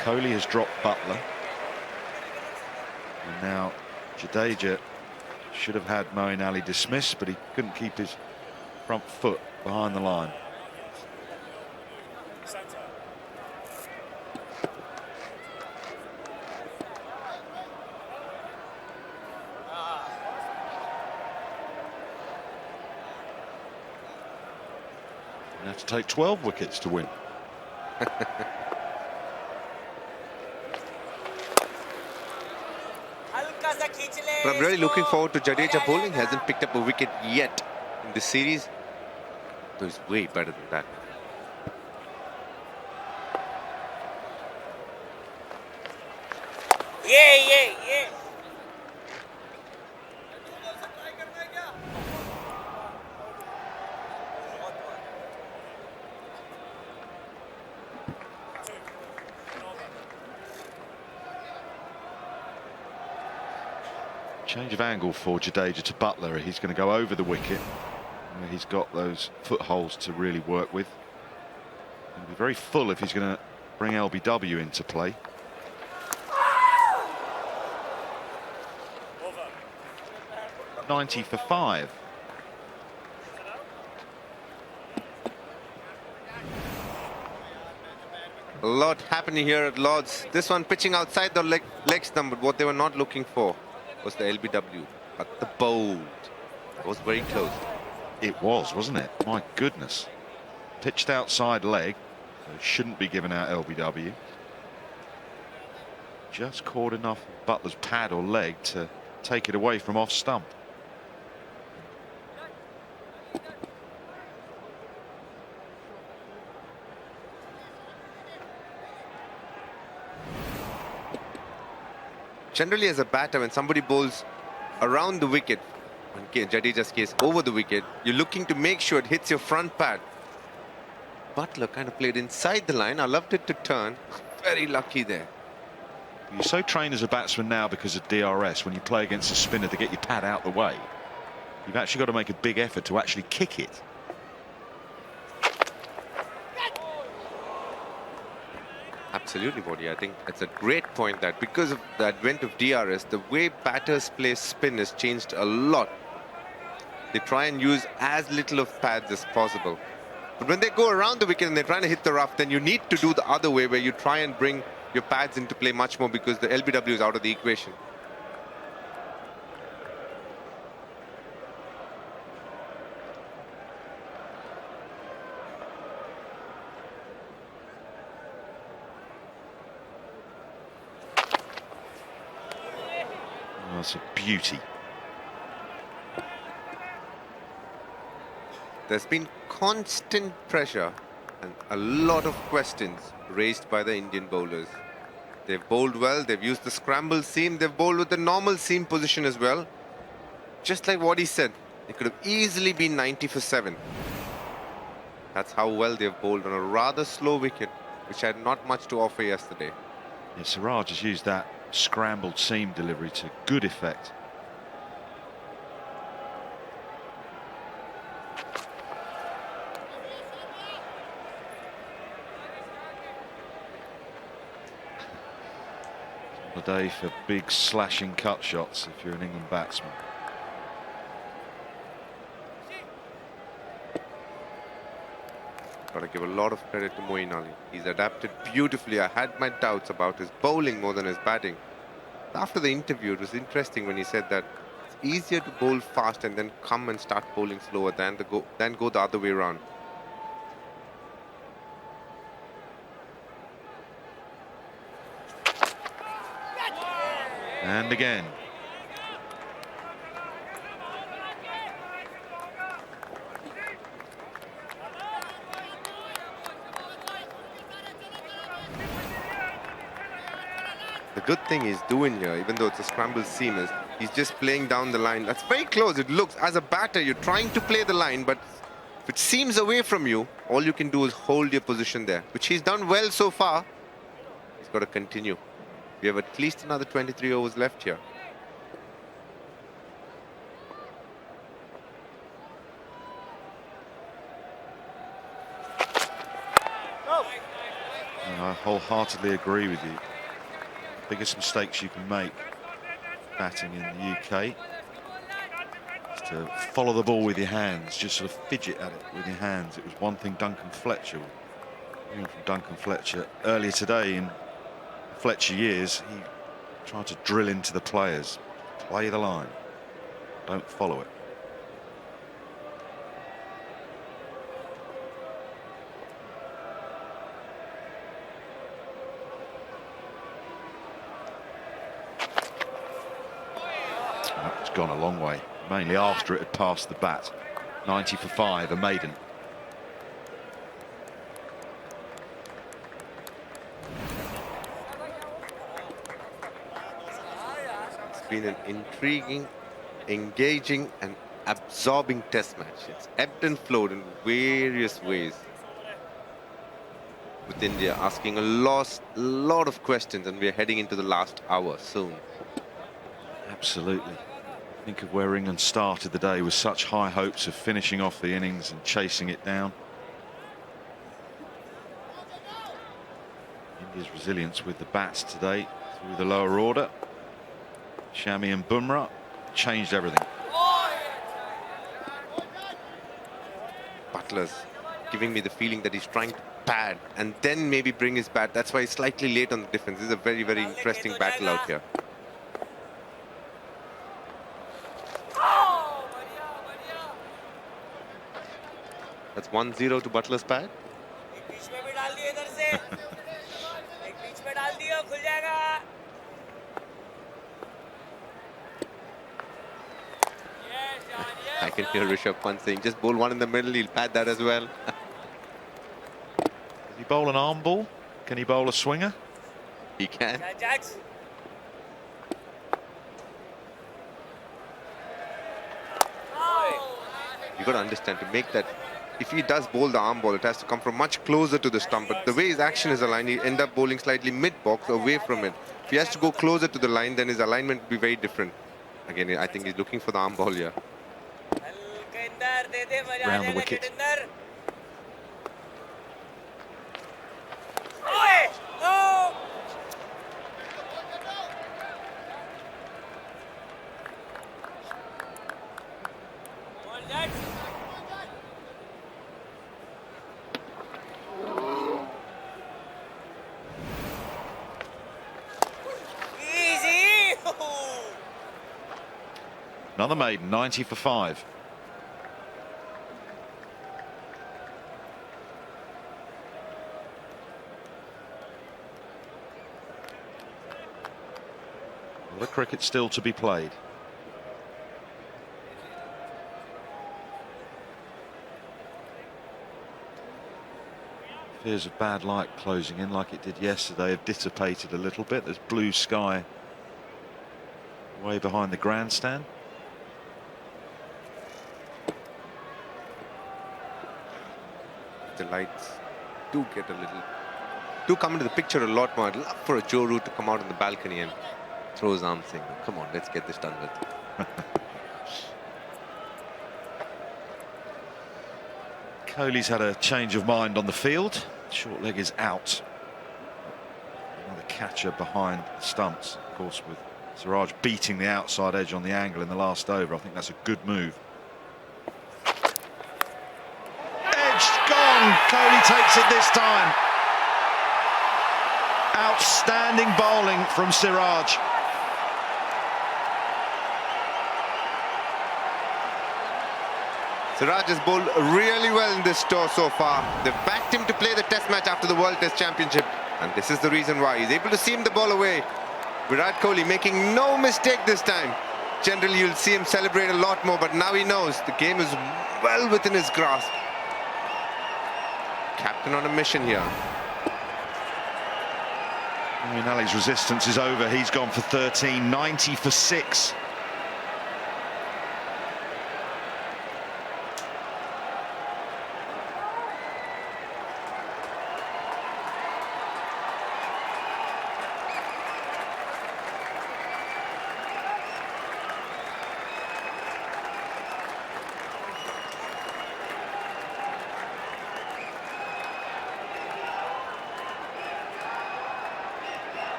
Kohli has dropped Butler. And now Jadeja should have had Moeen Ali dismissed, but he couldn't keep his front foot behind the line. Have to take 12 wickets to win. But I'm really looking forward to Jadeja bowling. Hasn't picked up a wicket yet in this series. So he's way better than that. Yeah. Change of angle for Jadeja to Butler. He's going to go over the wicket. He's got those footholds to really work with. He'll be very full if he's going to bring LBW into play. Over. 90 for 5. A lot happening here at Lord's. This one pitching outside the leg stump, but what they were not looking for was the LBW. But the bold. That was very close. It was, wasn't it? My goodness. Pitched outside leg. So shouldn't be given out LBW. Just caught enough of Butler's pad or leg to take it away from off stump. Generally, as a batter, when somebody bowls around the wicket, in Jadeja's case, over the wicket, you're looking to make sure it hits your front pad. Butler kind of played inside the line. I loved it to turn. Very lucky there. You're so trained as a batsman now because of DRS. When you play against a spinner to get your pad out the way, you've actually got to make a big effort to actually kick it. Absolutely, Bodhi. I think it's a great point that because of the advent of DRS, the way batters play spin has changed a lot. They try and use as little of pads as possible. But when they go around the wicket and they're trying to hit the rough, then you need to do the other way, where you try and bring your pads into play much more, because the LBW is out of the equation. Oh, that's a beauty. There's been constant pressure and a lot of questions raised by the Indian bowlers. They've bowled well, they've used the scramble seam, they've bowled with the normal seam position as well. Just like what he said, it could have easily been 90 for 7. That's how well they've bowled on a rather slow wicket, which had not much to offer yesterday. Yeah, Siraj has used that scrambled seam delivery to good effect. A day for big slashing cut shots if you're an England batsman. Got to give a lot of credit to Moeen Ali. He's adapted beautifully. I had my doubts about his bowling more than his batting. After the interview, it was interesting when he said that it's easier to bowl fast and then come and start bowling slower than go the other way around. And again. The good thing he's doing here, even though it's a scrambled seam, is he's just playing down the line. That's very close. It looks, as a batter, you're trying to play the line, but if it seems away from you, all you can do is hold your position there, which he's done well so far. He's got to continue. We have at least another 23 overs left here. I wholeheartedly agree with you. Biggest mistakes you can make batting in the UK is to follow the ball with your hands, just sort of fidget at it with your hands. It was one thing Duncan Fletcher, from Duncan Fletcher earlier today in Fletcher years, he tried to drill into the players, play the line, don't follow it. It's gone a long way, mainly after it had passed the bat. 90 for 5, a maiden. It's been an intriguing, engaging and absorbing test match. It's ebbed and flowed in various ways, with India asking a lot of questions, and we're heading into the last hour soon. Absolutely. Think of where England started the day with such high hopes of finishing off the innings and chasing it down. India's resilience with the bats today through the lower order. Shami and Bumrah changed everything. Butler's giving me the feeling that he's trying to pad and then maybe bring his bat. That's why he's slightly late on the defense. This is a very, very interesting battle out here. That's 1-0 to Butler's pad. I can hear Rishabh Pant saying, just bowl one in the middle, he'll pad that as well. Can he bowl an arm ball? Can he bowl a swinger? He can. You got to understand, to make that, if he does bowl the arm ball, it has to come from much closer to the stump. But the way his action is aligned, he end up bowling slightly mid-box away from it. If he has to go closer to the line, then his alignment will be very different. Again, I think he's looking for the arm ball here. Round the wicket. Another maiden, 90 for 5. Well, the cricket still to be played. Fears of bad light closing in like it did yesterday have dissipated a little bit. There's blue sky way behind the grandstand. The lights do get a little, do come into the picture a lot more. I'd love for a Joe Root to come out on the balcony and throw his arms saying, come on, let's get this done with. Kohli's had a change of mind on the field. Short leg is out. Another catcher behind the stumps, of course, with Siraj beating the outside edge on the angle in the last over. I think that's a good move. Kohli takes it this time. Outstanding bowling from Siraj. Siraj has bowled really well in this tour so far. They've backed him to play the Test match after the World Test Championship, and this is the reason why. He's able to seam the ball away. Virat Kohli making no mistake this time. Generally, you'll see him celebrate a lot more, but now he knows the game is well within his grasp. Captain on a mission here. Ali's resistance is over. He's gone for 13, 90 for 6.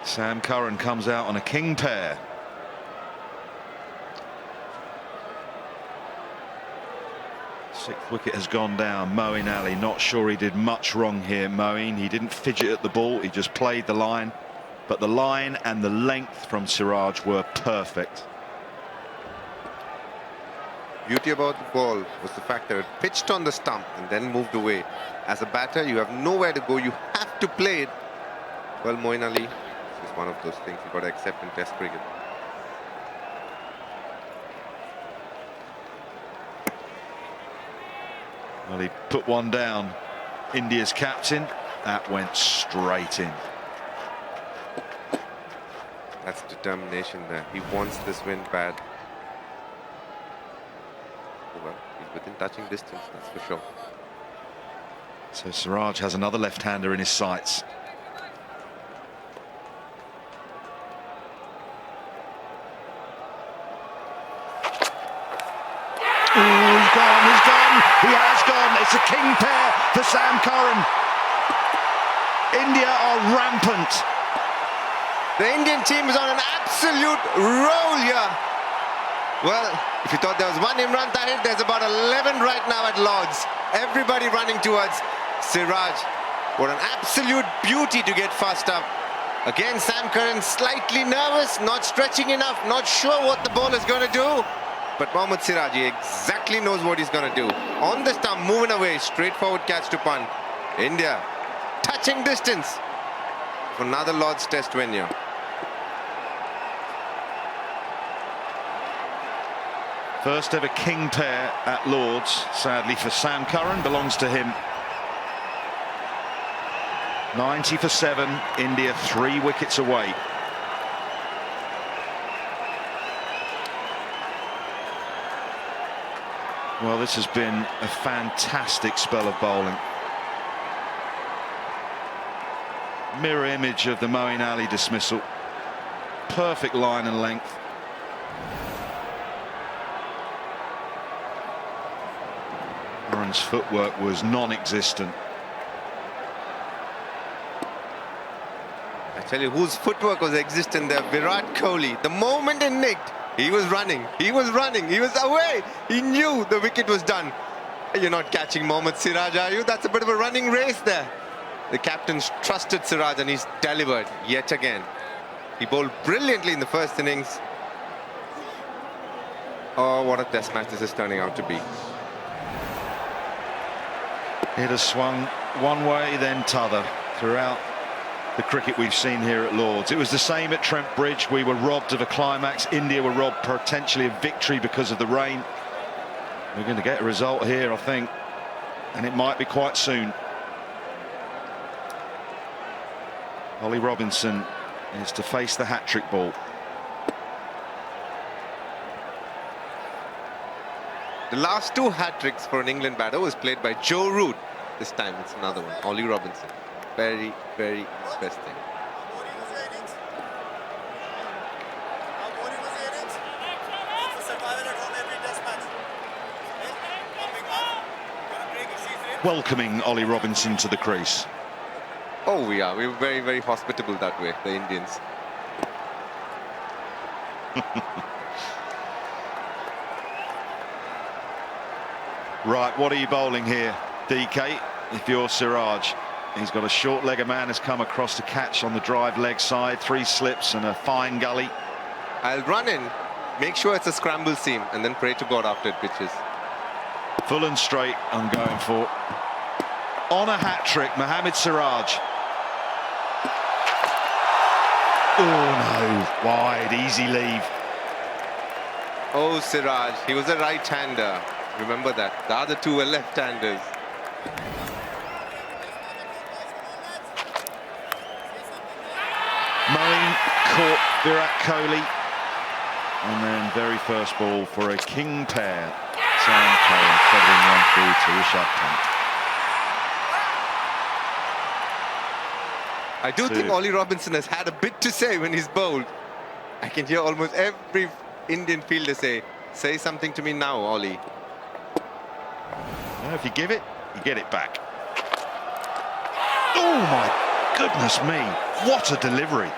Sam Curran comes out on a king pair. Sixth wicket has gone down. Moeen Ali, not sure he did much wrong here. Moeen, he didn't fidget at the ball, he just played the line. But the line and the length from Siraj were perfect. Beauty about the ball was the fact that it pitched on the stump and then moved away. As a batter, you have nowhere to go. You have to play it. Well, Moeen Ali, this is one of those things you've got to accept in Test cricket. Well, he put one down. India's captain. That went straight in. That's determination there. He wants this win bad. Well, he's within touching distance, that's for sure. So Siraj has another left-hander in his sights. He's gone, he has gone. It's a king pair for Sam Curran. India are rampant. The Indian team is on an absolute roll here. Well, if you thought there was one Imran Tahir, there's about 11 right now at Lords. Everybody running towards Siraj. What an absolute beauty to get fast up. Again, Sam Curran slightly nervous, not stretching enough, not sure what the ball is going to do. But Mohammad Siraj, he exactly knows what he's going to do. On the stump, moving away, straightforward catch to punt. India, touching distance for another Lord's Test venue. First ever king pair at Lord's, sadly for Sangakkara, belongs to him. 90 for 7, India 3 wickets away. Well, this has been a fantastic spell of bowling. Mirror image of the Moeen Ali dismissal. Perfect line and length. Aaron's footwork was non-existent. I tell you, whose footwork was existent there? Virat Kohli. The moment it nicked, he was running. He was running. He was away. He knew the wicket was done. You're not catching Mohammad Siraj, are you? That's a bit of a running race there. The captain's trusted Siraj and he's delivered yet again. He bowled brilliantly in the first innings. Oh, what a test match this is turning out to be. It has swung one way, then t'other throughout the cricket we've seen here at Lord's. It was the same at Trent Bridge. We were robbed of a climax. India were robbed potentially of victory because of the rain. We're going to get a result here, I think, and it might be quite soon. Ollie Robinson is to face the hat-trick ball. The last 2 hat-tricks for an England batter was played by Joe Root. This time it's another one, Ollie Robinson. Very, very interesting. Welcoming Ollie Robinson to the crease. Oh, we are. We're very, very hospitable that way, the Indians. Right, what are you bowling here, DK? If you're Siraj, he's got a short legger man has come across to catch on the drive leg side, 3 slips and a fine gully. I'll run in, make sure it's a scramble seam, and then pray to God after it pitches. Full and straight, I'm going for. On a hat-trick, Mohammad Siraj. Oh no, wide, easy leave. Oh, Siraj, he was a right-hander. Remember that. The other 2 were left-handers. Moeen caught Virat Kohli. And then very first ball for a king pair. Sangakkara feathering one through to Ishant Sharma. I do think Ollie Robinson has had a bit to say when he's bowled. I can hear almost every Indian fielder say something to me now, Ollie. If you give it, you get it back. Oh my goodness me, what a delivery.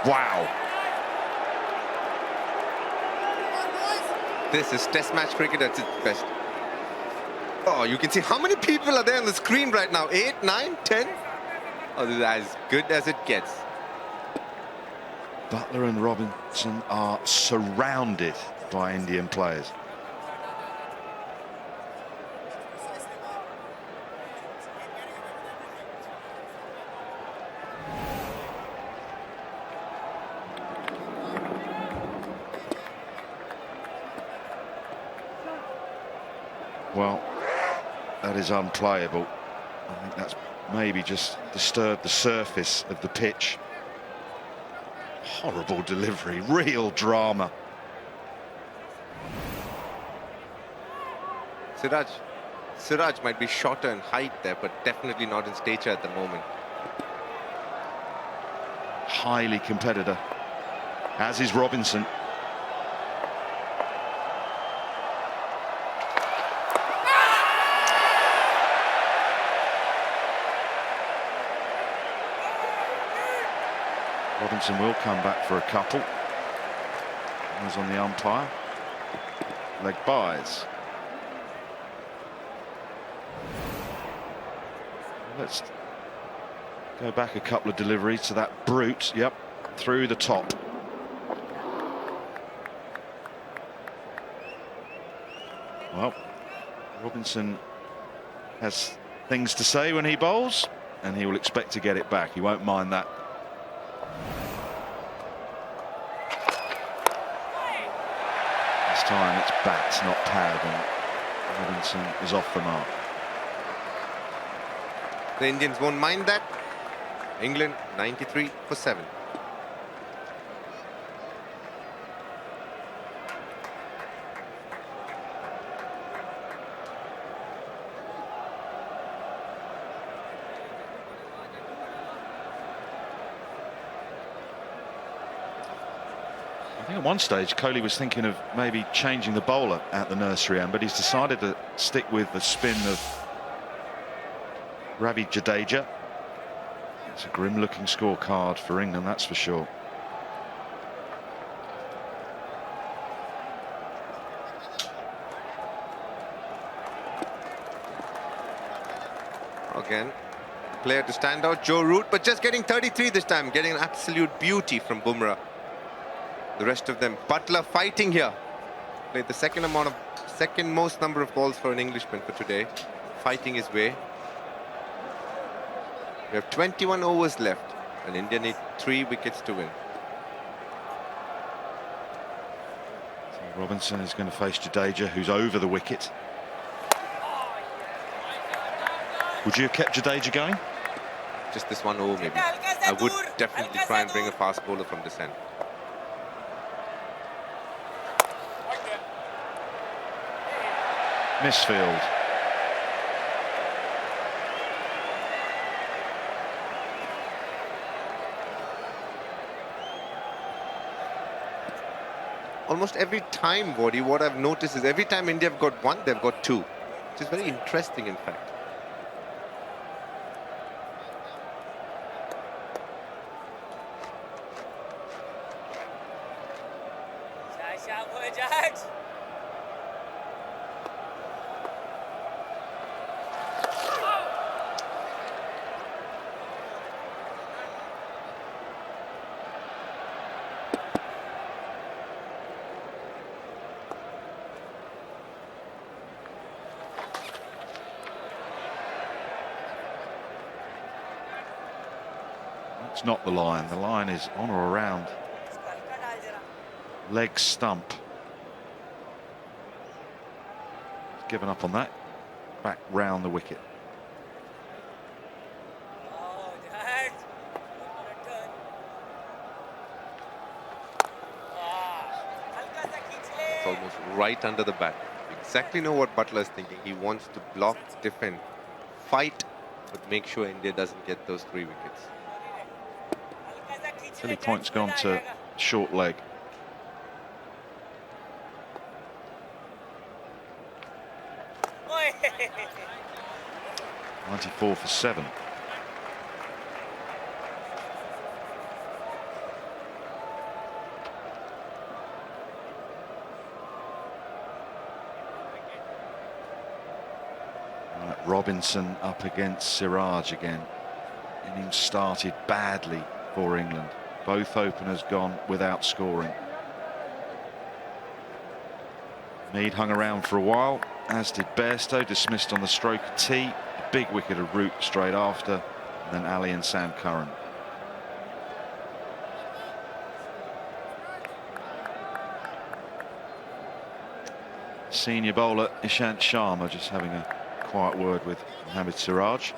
Wow. This is test match cricket at its best. Oh, you can see how many people are there on the screen right now. 8, 9, 10. Oh, this is as good as it gets. Butler and Robinson are surrounded by Indian players. Well, that is unplayable. I think that's maybe just disturbed the surface of the pitch. Horrible delivery, real drama. Siraj might be shorter in height there, but definitely not in stature at the moment. Highly competitor, as is Robinson. Robinson will come back for a couple. Eyes on the umpire. Leg byes. Let's go back a couple of deliveries to that brute. Yep, through the top. Well, Robinson has things to say when he bowls, and he will expect to get it back. He won't mind that. This time it's bat, not pad, and Robinson is off the mark. The Indians won't mind that. England 93 for 7. I think at one stage Kohli was thinking of maybe changing the bowler at the nursery end, but he's decided to stick with the spin of Ravi Jadeja. It's a grim looking scorecard for England, that's for sure. Again, player to stand out, Joe Root, but just getting 33 this time, getting an absolute beauty from Bumrah. The rest of them, Butler fighting here. Played the second most number of balls for an Englishman for today, fighting his way. We have 21 overs left, and India need 3 wickets to win. So Robinson is going to face Jadeja, who's over the wicket. Would you have kept Jadeja going? Just this one over, maybe. I would definitely try and bring a fast bowler from this end. Misfield. Almost every time, Waddy, what I've noticed is every time India have got 1, they've got 2. Which is very interesting, in fact. It's not the line. The line is on or around leg stump. He's given up on that. Back round the wicket. It's almost right under the bat. You exactly know what Butler is thinking. He wants to block, defend, fight, but make sure India doesn't get those 3 wickets. Silly point's gone to short leg. .94 for 7. Right, Robinson up against Siraj again. Innings started badly for England. Both openers gone without scoring. Mead hung around for a while, as did Bairstow, dismissed on the stroke of T. A big wicket of Root straight after, and then Ali and Sam Curran. Senior bowler Ishant Sharma just having a quiet word with Mohammad Siraj.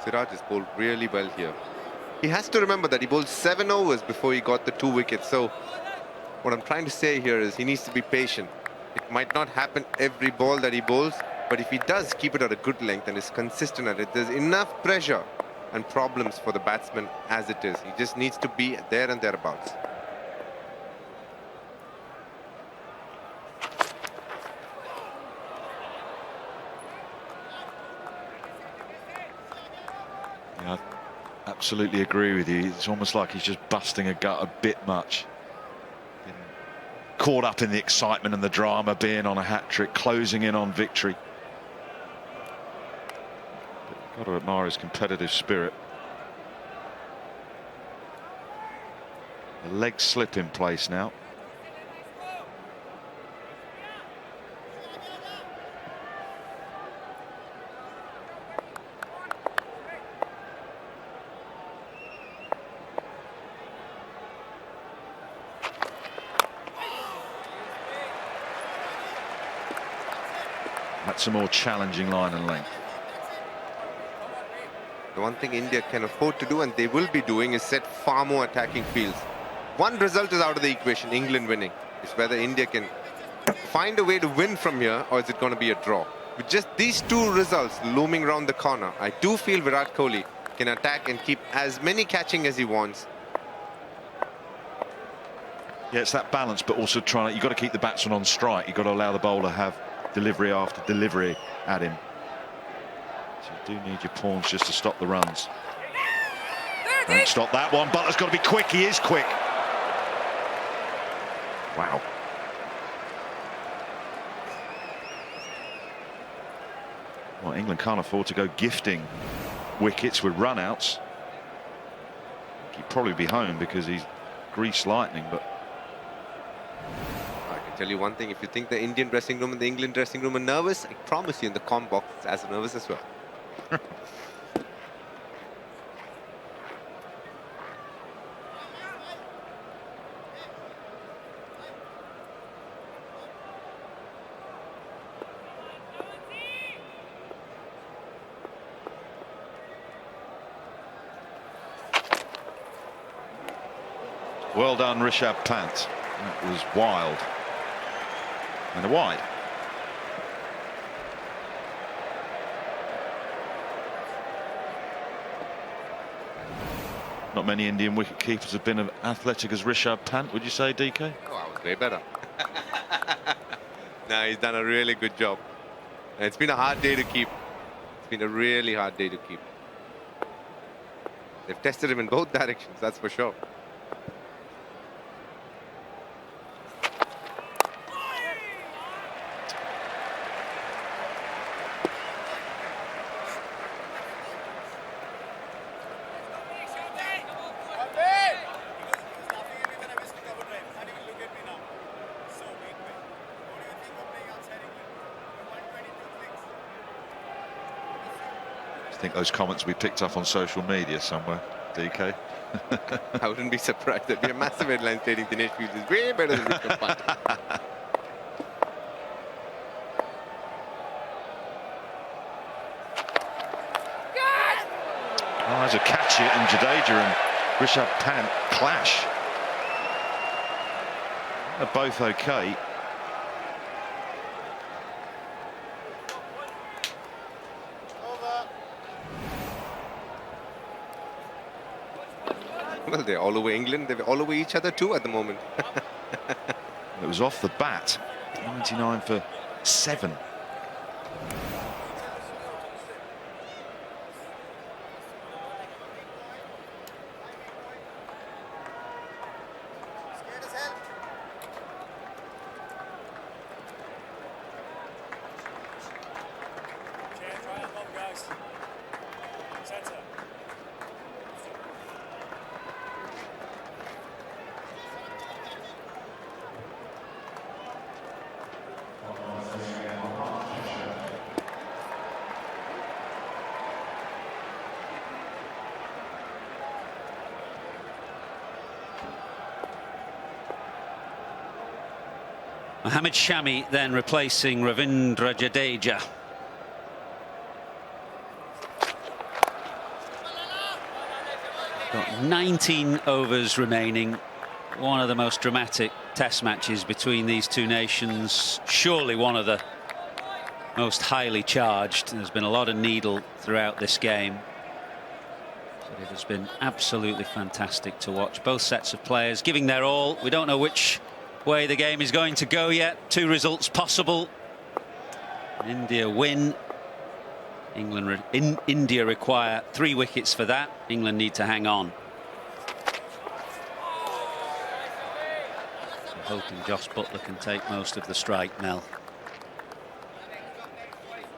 Siraj has bowled really well here. He has to remember that he bowled 7 overs before he got the 2 wickets. So what I'm trying to say here is he needs to be patient. It might not happen every ball that he bowls, but if he does keep it at a good length and is consistent at it, there's enough pressure and problems for the batsman as it is. He just needs to be there and thereabouts. Absolutely agree with you. It's almost like he's just busting a gut a bit much. Getting caught up in the excitement and the drama, being on a hat-trick, closing in on victory. But got to admire his competitive spirit. The leg slip in place now. That's a more challenging line and length. The one thing India can afford to do, and they will be doing, is set far more attacking fields. One result is out of the equation, England winning. It's whether India can find a way to win from here, or is it going to be a draw. With just these two results looming around the corner, I do feel Virat Kohli can attack and keep as many catching as he wants. Yeah, it's that balance, but also you've got to keep the batsman on strike. You've got to allow the bowler to have delivery after delivery at him. So you do need your pawns just to stop the runs. Don't stop that one. Butler's got to be quick. He is quick. Wow. Well, England can't afford to go gifting wickets with run-outs. He'd probably be home because he's greased lightning, but I can tell you one thing, if you think the Indian dressing room and the England dressing room are nervous, I promise you in the comm box it's as nervous as well. well done, Rishabh Pant. That was wild. And a wide. Not many Indian wicket keepers have been as athletic as Rishabh Pant, would you say, DK? Oh, I was way better. No, he's done a really good job. And it's been a hard day to keep. It's been a really hard day to keep. They've tested him in both directions, that's for sure. I think those comments we picked up on social media somewhere, DK. I wouldn't be surprised. There'd be a massive headline stating Dinesh Fields is way better than Rishabh Pant. Oh, there's a catch it, and Jadeja and Rishabh Pant clash. They're both okay. Well, they're all over England. They're all over each other too at the moment. It was off the bat. 99 for 7. Mohammad Shami then replacing Ravindra Jadeja. Got 19 overs remaining. One of the most dramatic test matches between these two nations. Surely one of the most highly charged. There's been a lot of needle throughout this game. But it has been absolutely fantastic to watch. Both sets of players giving their all. We don't know which way the game is going to go yet. Two results possible. India win India require 3 wickets for that. England need to hang on. So hoping Josh Butler can take most of the strike, Mel.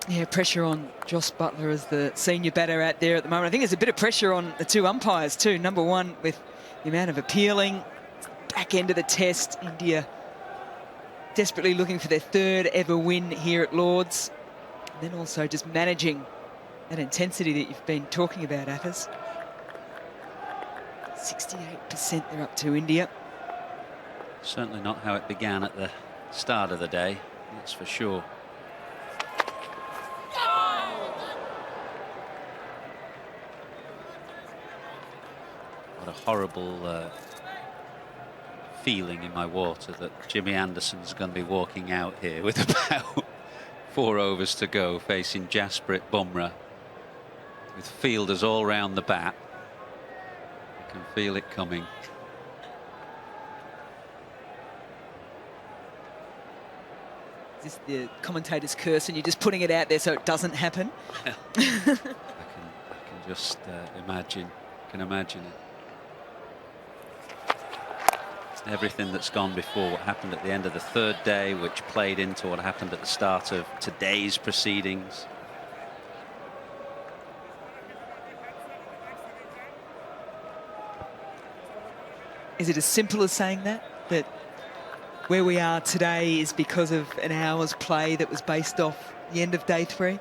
Yeah, pressure on Josh Butler as the senior batter out there at the moment. I think there's a bit of pressure on the 2 umpires too. Number one, with the amount of appealing. Back end of the test, India desperately looking for their 3rd ever win here at Lord's. And then also just managing that intensity that you've been talking about, Athers. 68% they're up to India. Certainly not how it began at the start of the day, that's for sure. What a horrible feeling in my water that Jimmy Anderson's going to be walking out here with about 4 overs to go, facing Jasprit Bumrah, with fielders all round the bat. I can feel it coming. Is this the commentator's curse and you're just putting it out there so it doesn't happen? I can just imagine it. Everything that's gone before, what happened at the end of the 3rd day, which played into what happened at the start of today's proceedings. Is it as simple as saying that where we are today is because of an hour's play that was based off the end of day 3?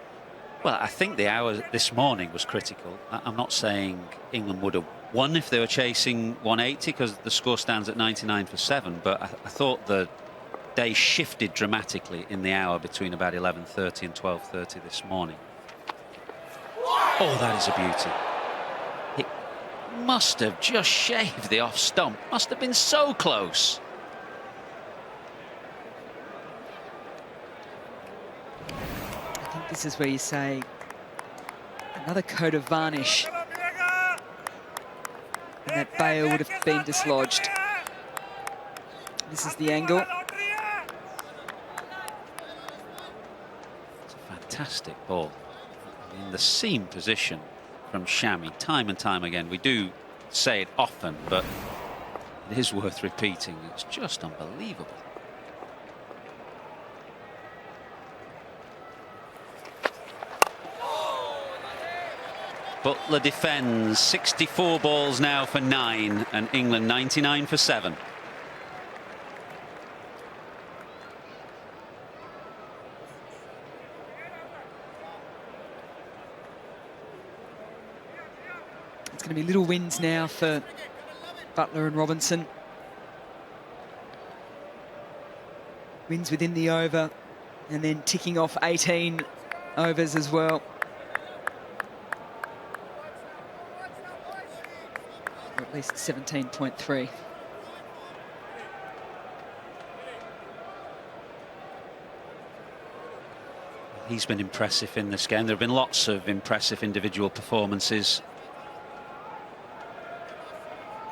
Well, I think the hour this morning was critical. I'm not saying England would have won if they were chasing 180, because the score stands at 99 for 7, but I thought the day shifted dramatically in the hour between about 11:30 and 12:30 this morning. Oh, that is a beauty. It must have just shaved the off stump. Must have been so close. I think this is where you say another coat of varnish and that bail would have been dislodged. This is the angle. It's a fantastic ball. In the seam position from Shami, time and time again. We do say it often, but it is worth repeating. It's just unbelievable. Butler defends. 64 balls now for 9, and England 99 for 7. It's going to be little wins now for Butler and Robinson. Wins within the over, and then ticking off 18 overs as well. Or at least 17.3. He's been impressive in this game. There have been lots of impressive individual performances.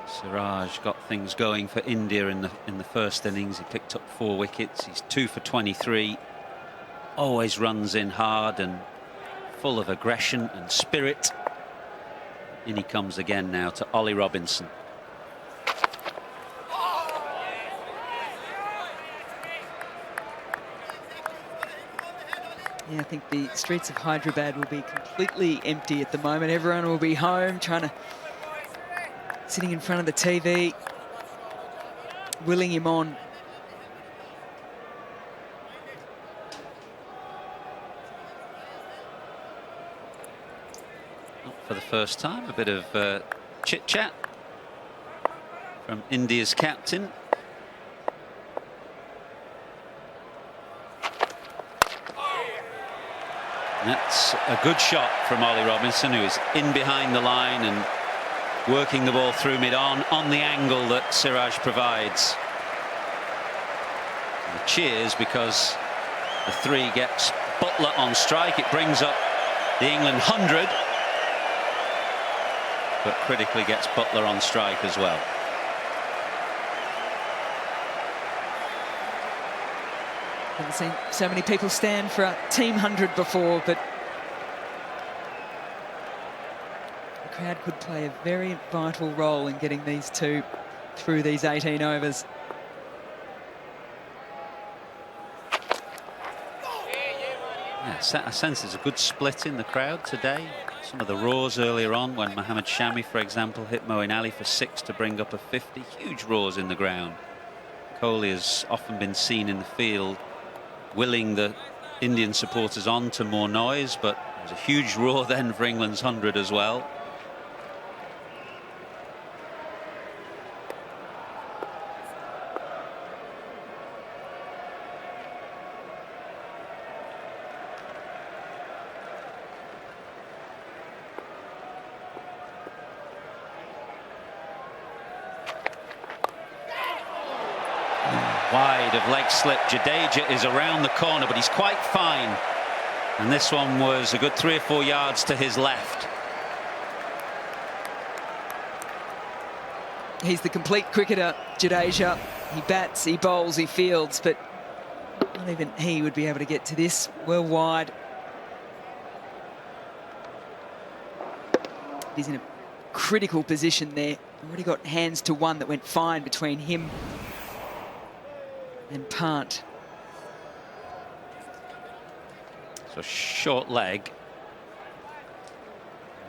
Siraj got things going for India in the first innings. He picked up 4 wickets. He's 2 for 23. Always runs in hard and full of aggression and spirit. In he comes again now to Ollie Robinson. Yeah, I think the streets of Hyderabad will be completely empty at the moment. Everyone will be home, sitting in front of the TV, willing him on. For the first time, a bit of chit-chat from India's captain. That's a good shot from Ollie Robinson, who is in behind the line and working the ball through mid-on on the angle that Siraj provides. And cheers, because the 3 gets Butler on strike. It brings up the England 100, but critically gets Butler on strike as well. Haven't seen so many people stand for a team 100 before, but crowd could play a very vital role in getting these two through these 18 overs. Yeah, I sense there's a good split in the crowd today. Some of the roars earlier on when Mohammad Shami, for example, hit Moeen Ali for 6 to bring up a 50. Huge roars in the ground. Kohli has often been seen in the field willing the Indian supporters on to more noise, but there's a huge roar then for England's 100 as well. Wide of leg slip. Jadeja is around the corner, but he's quite fine. And this one was a good 3 or 4 yards to his left. He's the complete cricketer, Jadeja. He bats, he bowls, he fields, but not even he would be able to get to this. Well wide. He's in a critical position there. Already got hands to one that went fine between him and Pant. So short leg.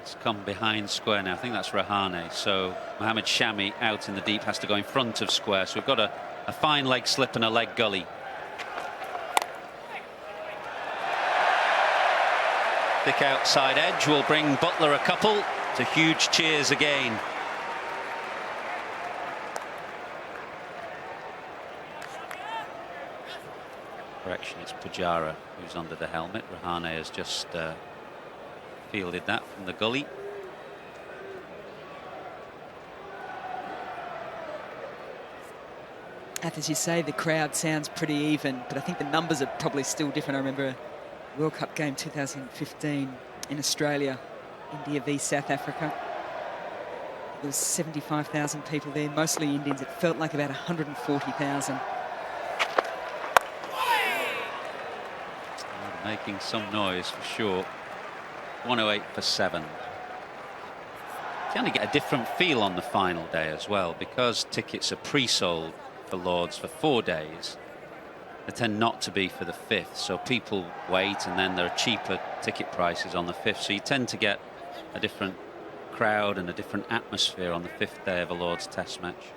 It's come behind square now. I think that's Rahane. So Mohammad Shami out in the deep has to go in front of square. So we've got a fine leg slip and a leg gully. Thick outside edge will bring Butler a couple to huge cheers again. Correction, it's Pujara who's under the helmet. Rahane has just fielded that from the gully. As you say, the crowd sounds pretty even, but I think the numbers are probably still different. I remember a World Cup game 2015 in Australia, India v South Africa. There was 75,000 people there, mostly Indians. It felt like about 140,000. Making some noise for sure. 108 for 7. You kind of get a different feel on the final day as well, because tickets are pre-sold for Lords for 4 days. They tend not to be for the 5th, so people wait, and then there are cheaper ticket prices on the 5th, so you tend to get a different crowd and a different atmosphere on the 5th day of a Lords Test match.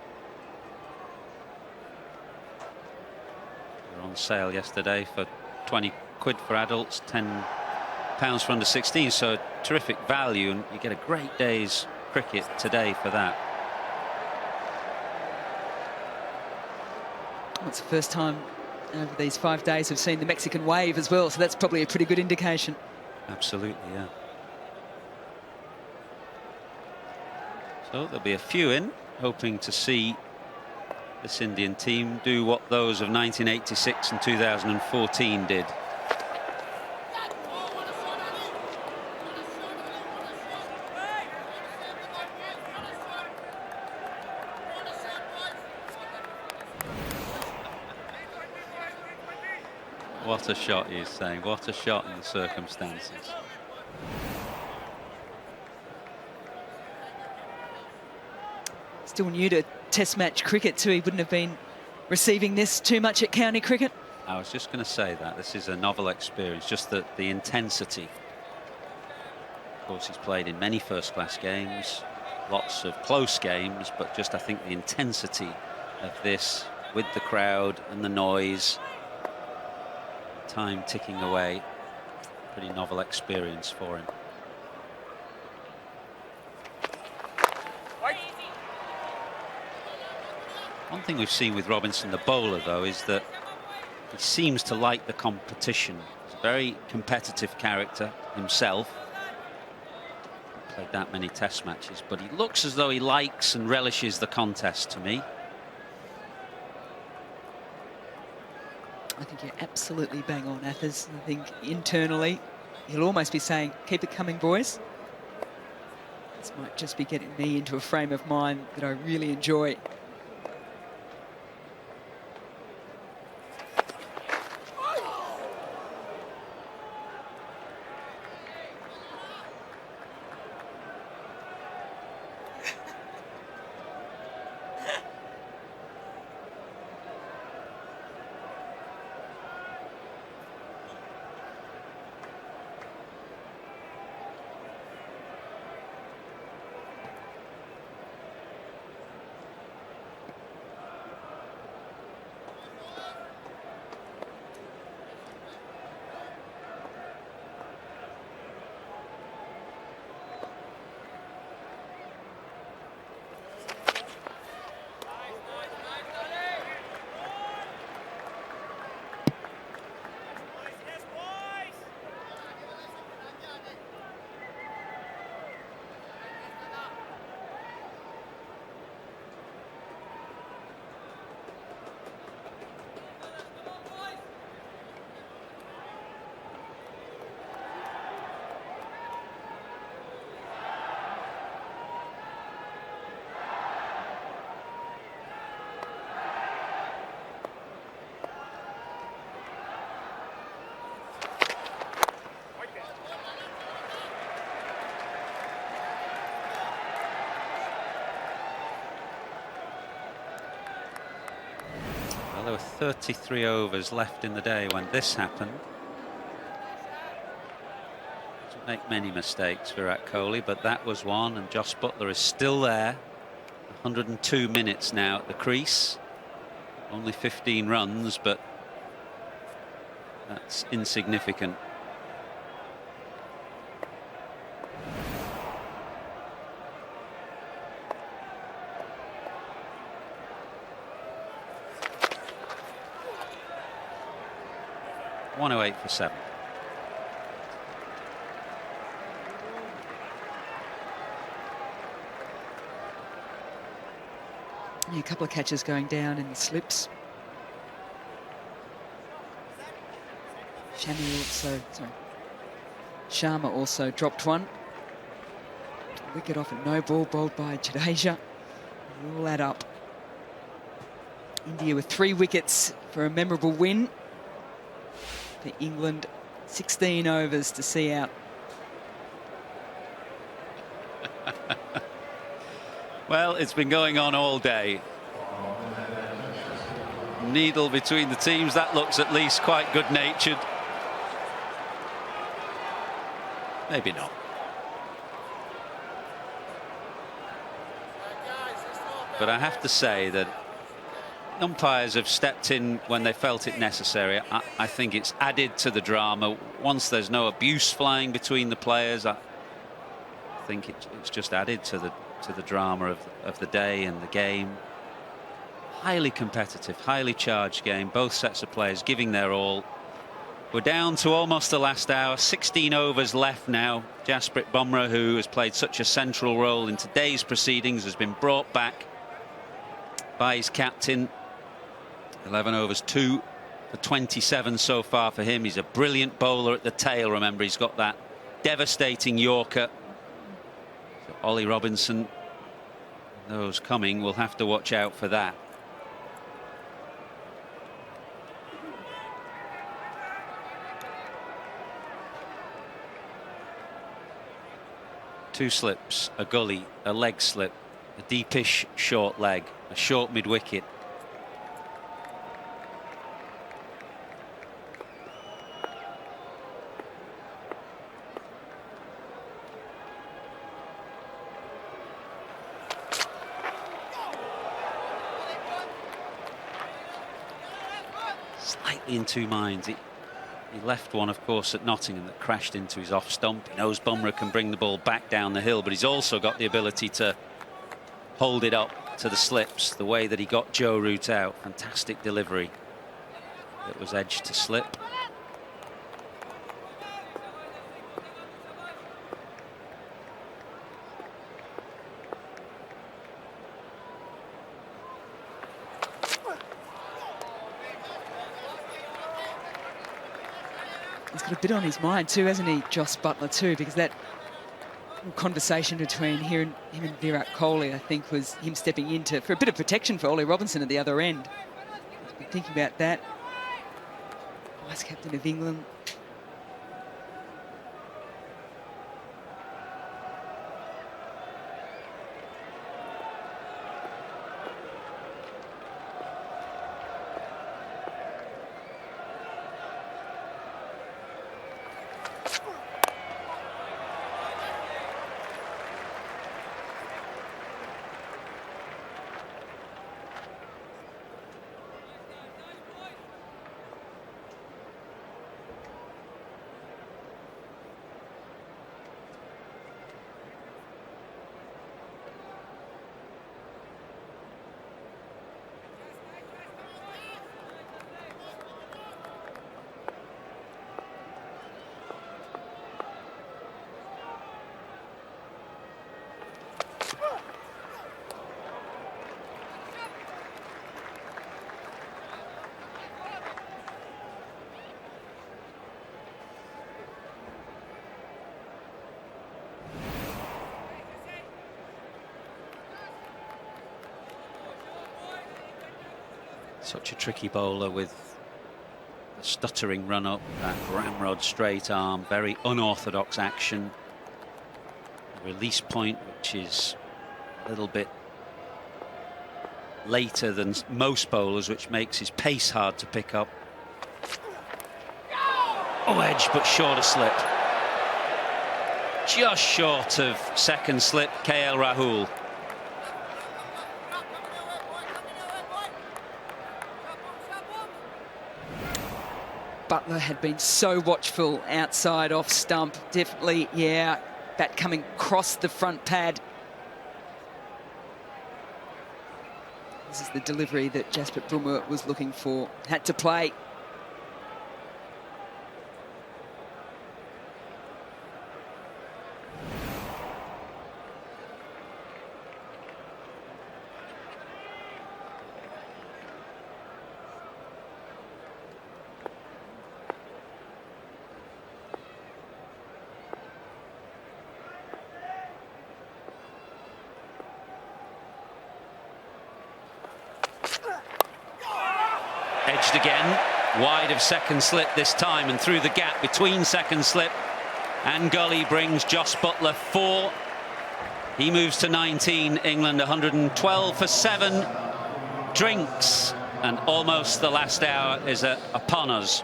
They were on sale yesterday for 20 quid for adults, £10 for under 16, so terrific value, and you get a great day's cricket today for that. Well, it's the first time over these 5 days we've seen the Mexican wave as well, so that's probably a pretty good indication. Absolutely, yeah. So there'll be a few in, hoping to see this Indian team do what those of 1986 and 2014 did. What a shot, he's saying. What a shot in the circumstances. Still new to Test match cricket too. He wouldn't have been receiving this too much at county cricket. I was just going to say that. This is a novel experience, just the intensity. Of course, he's played in many first-class games, lots of close games, but just I think the intensity of this with the crowd and the noise, time ticking away, pretty novel experience for him. One thing we've seen with Robinson, the bowler, though, is that he seems to like the competition. He's a very competitive character himself. Played that many Test matches, but he looks as though he likes and relishes the contest to me. I think you're absolutely bang on, Athers. I think internally he'll almost be saying, keep it coming, boys. This might just be getting me into a frame of mind that I really enjoy. There were 33 overs left in the day when this happened. Doesn't make many mistakes, Virat Kohli, but that was one, and Josh Butler is still there. 102 minutes now at the crease. Only 15 runs, but that's insignificant. .108 for 7. Yeah, a couple of catches going down in the slips. Sharma also dropped one. Wicket off at no ball, bowled by Jadeja. We'll all add up. India with 3 wickets for a memorable win. For England, 16 overs to see out. Well, it's been going on all day. Needle between the teams. That looks at least quite good-natured. Maybe not. But I have to say that umpires have stepped in when they felt it necessary. I think it's added to the drama. Once there's no abuse flying between the players, I think it's just added to the drama of the day and the game. Highly competitive, highly charged game. Both sets of players giving their all. We're down to almost the last hour. 16 overs left now. Jasprit Bumrah, who has played such a central role in today's proceedings, has been brought back by his captain. 11 overs, 2 for 27 so far for him. He's a brilliant bowler at the tail. Remember, he's got that devastating Yorker. So Ollie Robinson, those coming, will have to watch out for that. Two slips, a gully, a leg slip, a deepish short leg, a short mid-wicket. Slightly in two minds. He left one, of course, at Nottingham that crashed into his off stump. He knows Bumrah can bring the ball back down the hill, but he's also got the ability to hold it up to the slips, the way that he got Joe Root out. Fantastic delivery. It was edge to slip. He's got a bit on his mind too, hasn't he, Josh Butler too, because that conversation between him and Virat Kohli, I think, was him stepping in for a bit of protection for Ollie Robinson at the other end. He's been thinking about that. Vice captain of England. Such a tricky bowler with the stuttering run up, that ramrod straight arm, very unorthodox action. The release point, which is a little bit later than most bowlers, which makes his pace hard to pick up. Oh, edge, but short of slip. Just short of second slip, KL Rahul. Butler had been so watchful outside off stump. Definitely, yeah, bat coming across the front pad. This is the delivery that Jasprit Bumrah was looking for. Had to play. Edged again, wide of second slip this time, and through the gap between second slip and gully brings Jos Buttler 4. He moves to 19, England 112 for 7. Drinks, and almost the last hour is upon us.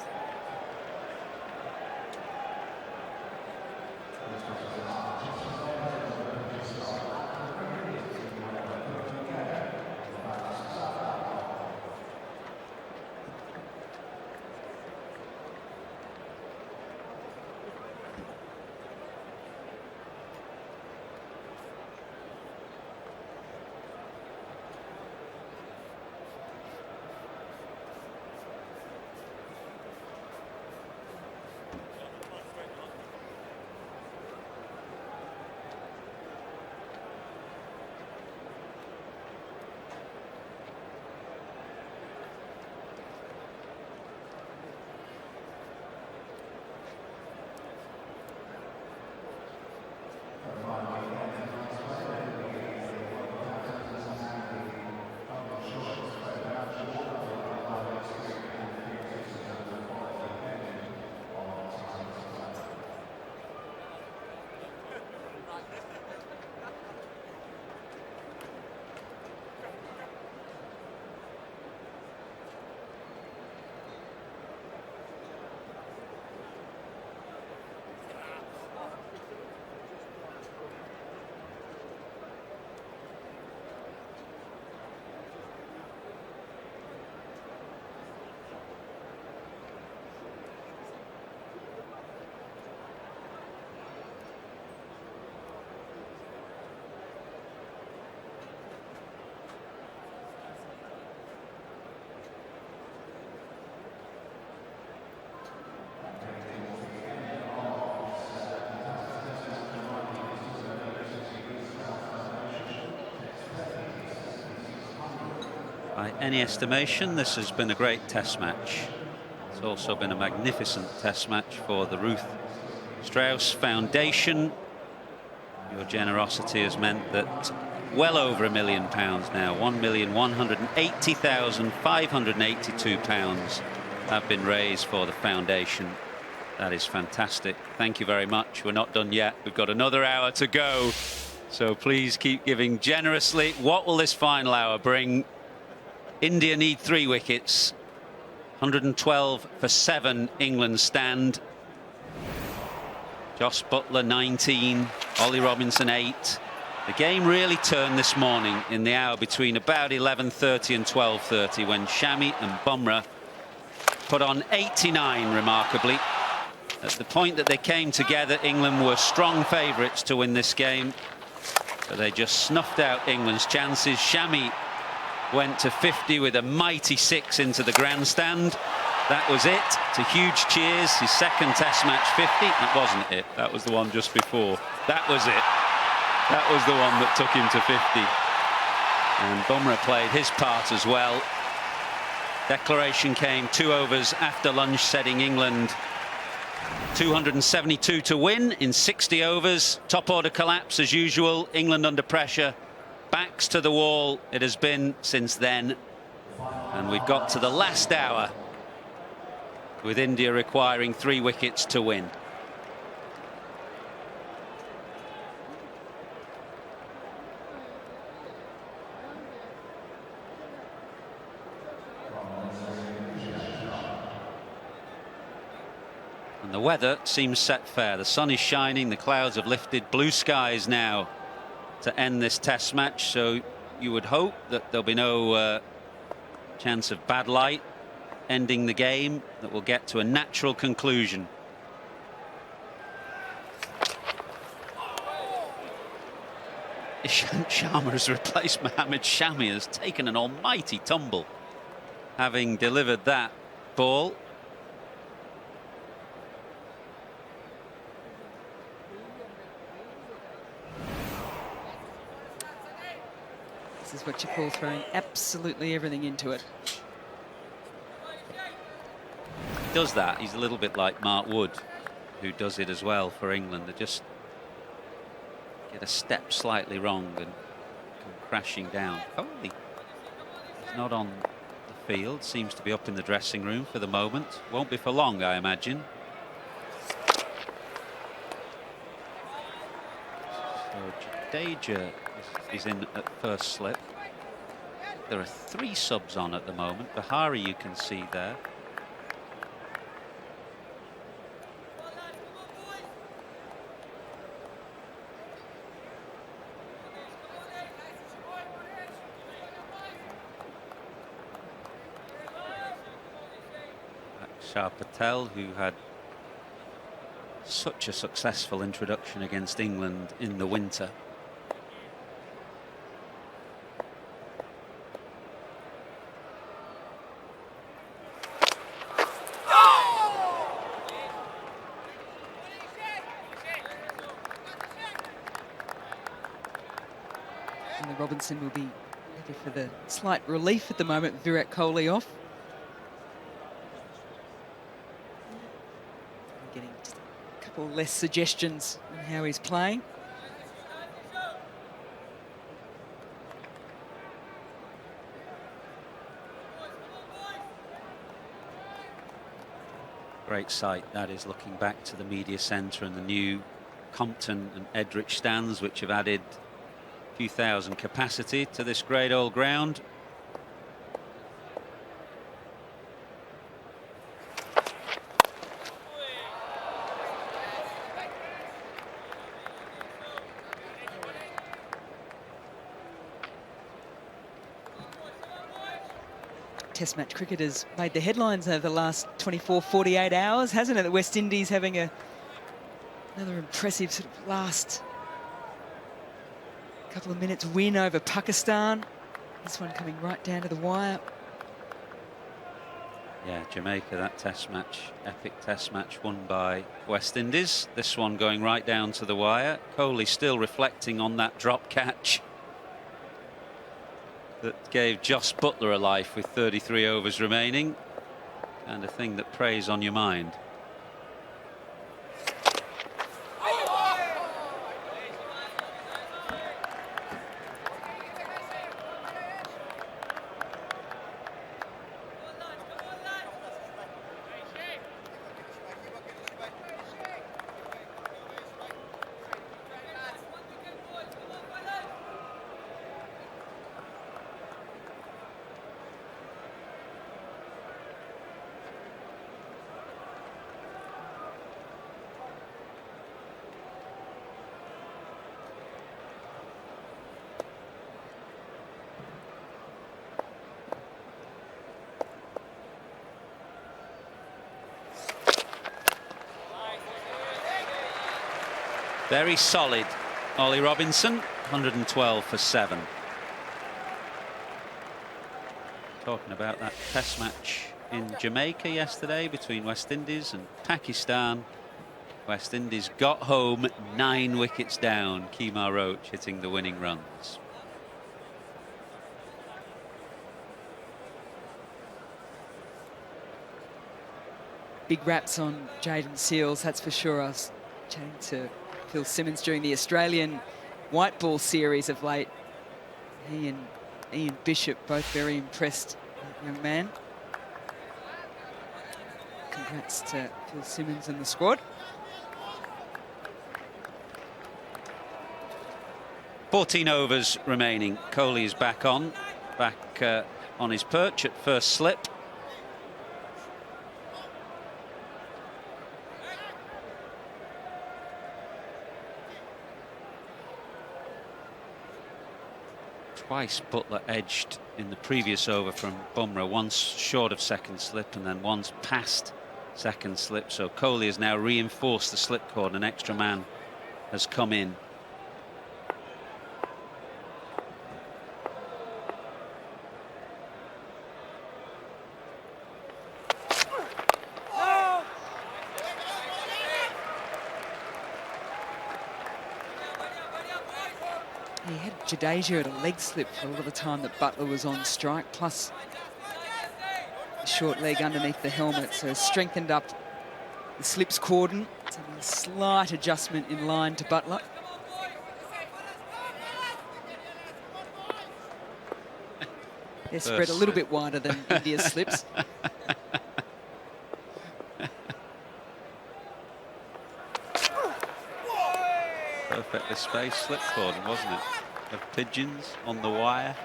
By any estimation, this has been a great test match. It's also been a magnificent test match for the Ruth Strauss Foundation. Your generosity has meant that well over £1 million now, £1,180,582 have been raised for the foundation. That is fantastic. Thank you very much. We're not done yet. We've got another hour to go. So please keep giving generously. What will this final hour bring? India need 3 wickets. 112 for 7, England stand. Jos Buttler 19, Ollie Robinson 8. The game really turned this morning in the hour between about 11:30 and 12:30 when Shami and Bumrah put on 89 remarkably. At the point that they came together, England were strong favourites to win this game, but they just snuffed out England's chances. Shami went to 50 with a mighty 6 into the grandstand. That was it. To huge cheers. His second test match 50. That wasn't it. That was the one just before. That was it. That was the one that took him to 50. And Bumrah played his part as well. Declaration came 2 overs after lunch, setting England 272 to win in 60 overs. Top order collapse as usual. England under pressure. Backs to the wall it has been since then, and we've got to the last hour with India requiring 3 wickets to win. And the weather seems set fair. The sun is shining, the clouds have lifted, blue skies now to end this test match. So you would hope that there'll be no chance of bad light ending the game, that we'll get to a natural conclusion. Ishant Sharma has replaced Mohammad Shami, has taken an almighty tumble having delivered that ball. This is what you call throwing absolutely everything into it. He does that. He's a little bit like Mark Wood, who does it as well for England. They just get a step slightly wrong and come crashing down. Kohli is not on the field, seems to be up in the dressing room for the moment. Won't be for long, I imagine. So Jadeja is in at first slip. There are 3 subs on at the moment. Firey you can see there. Patel, who had such a successful introduction against England in the winter. And Robinson will be looking for the slight relief at the moment. Virat Kohli off. Getting just a couple less suggestions on how he's playing. Great sight that is, looking back to the media centre and the new Compton and Edrich stands, which have added a few thousand capacity to this great old ground. Test match cricket has made the headlines over the last 24, 48 hours, hasn't it? The West Indies having another impressive sort of last couple of minutes win over Pakistan. This one coming right down to the wire. Yeah, Jamaica, that test match, epic test match won by West Indies. This one going right down to the wire. Kohli still reflecting on that drop catch that gave just Butler a life with 33 overs remaining, and a thing that preys on your mind. Very solid, Ollie Robinson, 112 for 7. Talking about that test match in Jamaica yesterday between West Indies and Pakistan. West Indies got home 9 wickets down. Kemar Roach hitting the winning runs. Big raps on Jaden Seals, that's for sure. I was chatting to Phil Simmons during the Australian white ball series of late. He and Ian Bishop both very impressed, young man. Congrats to Phil Simmons and the squad. 14 overs remaining. Kohli is back on his perch at first slip. Twice Butler edged in the previous over from Bumrah, once short of second slip and then once past second slip. So Kohli has now reinforced the slip cord. An extra man has come in. He had Jadeja at a leg slip for a lot of the time that Butler was on strike, plus the short leg underneath the helmet, so strengthened up the slips cordon. So a slight adjustment in line to Butler. They're spread a little bit wider than India's slips. Perfectly spaced slip cordon, wasn't it? Of pigeons on the wire.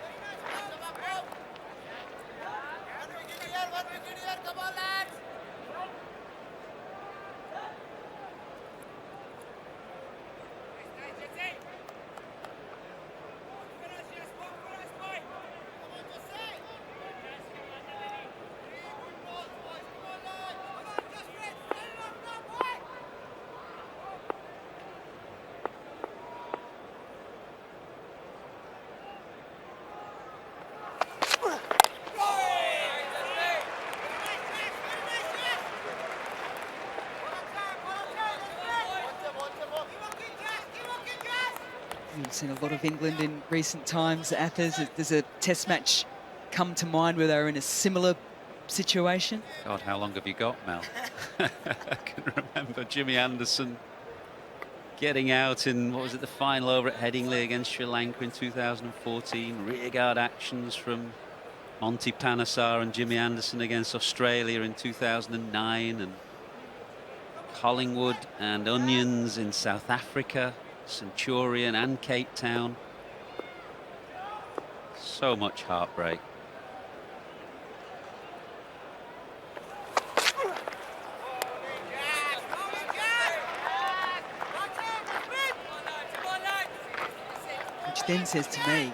We've seen a lot of England in recent times. Athens, there's a test match come to mind where they were in a similar situation. God, how long have you got, Mel? I can remember Jimmy Anderson getting out in, what was it, the final over at Headingley against Sri Lanka in 2014. Rearguard actions from Monty Panesar and Jimmy Anderson against Australia in 2009. And Collingwood and Onions in South Africa. Centurion and Cape Town. So much heartbreak. Which then says to me,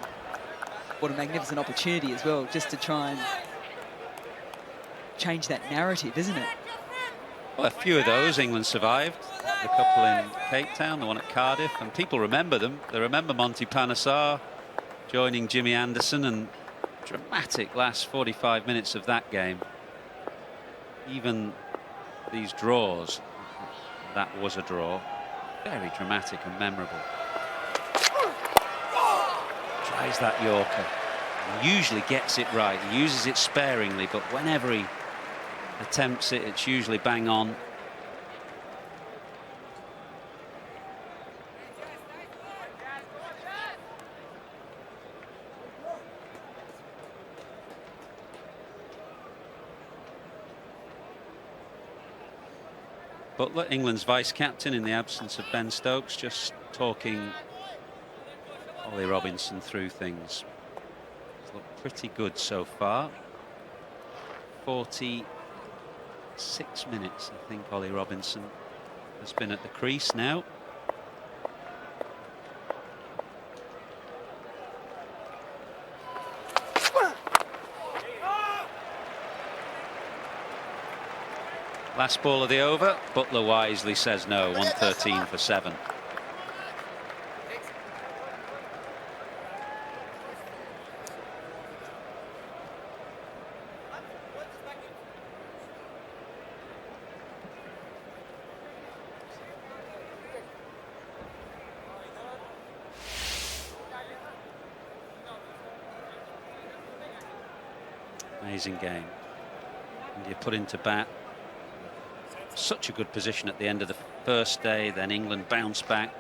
what a magnificent opportunity as well, just to try and change that narrative, isn't it? Well, a few of those England survived. The couple in Cape Town, the one at Cardiff, and people remember them. They remember Monty Panesar joining Jimmy Anderson, and dramatic last 45 minutes of that game. Even these draws, that was a draw, very dramatic and memorable. Tries that Yorker, and usually gets it right. He uses it sparingly, but whenever he attempts it, it's usually bang on. Butler, England's vice-captain in the absence of Ben Stokes, just talking Ollie Robinson through things. It's looked pretty good so far. 46 minutes, I think, Ollie Robinson has been at the crease now. Last ball of the over. Butler wisely says no. 113 for 7. Amazing game. India put into bat. Such a good position at the end of the first day. Then England bounced back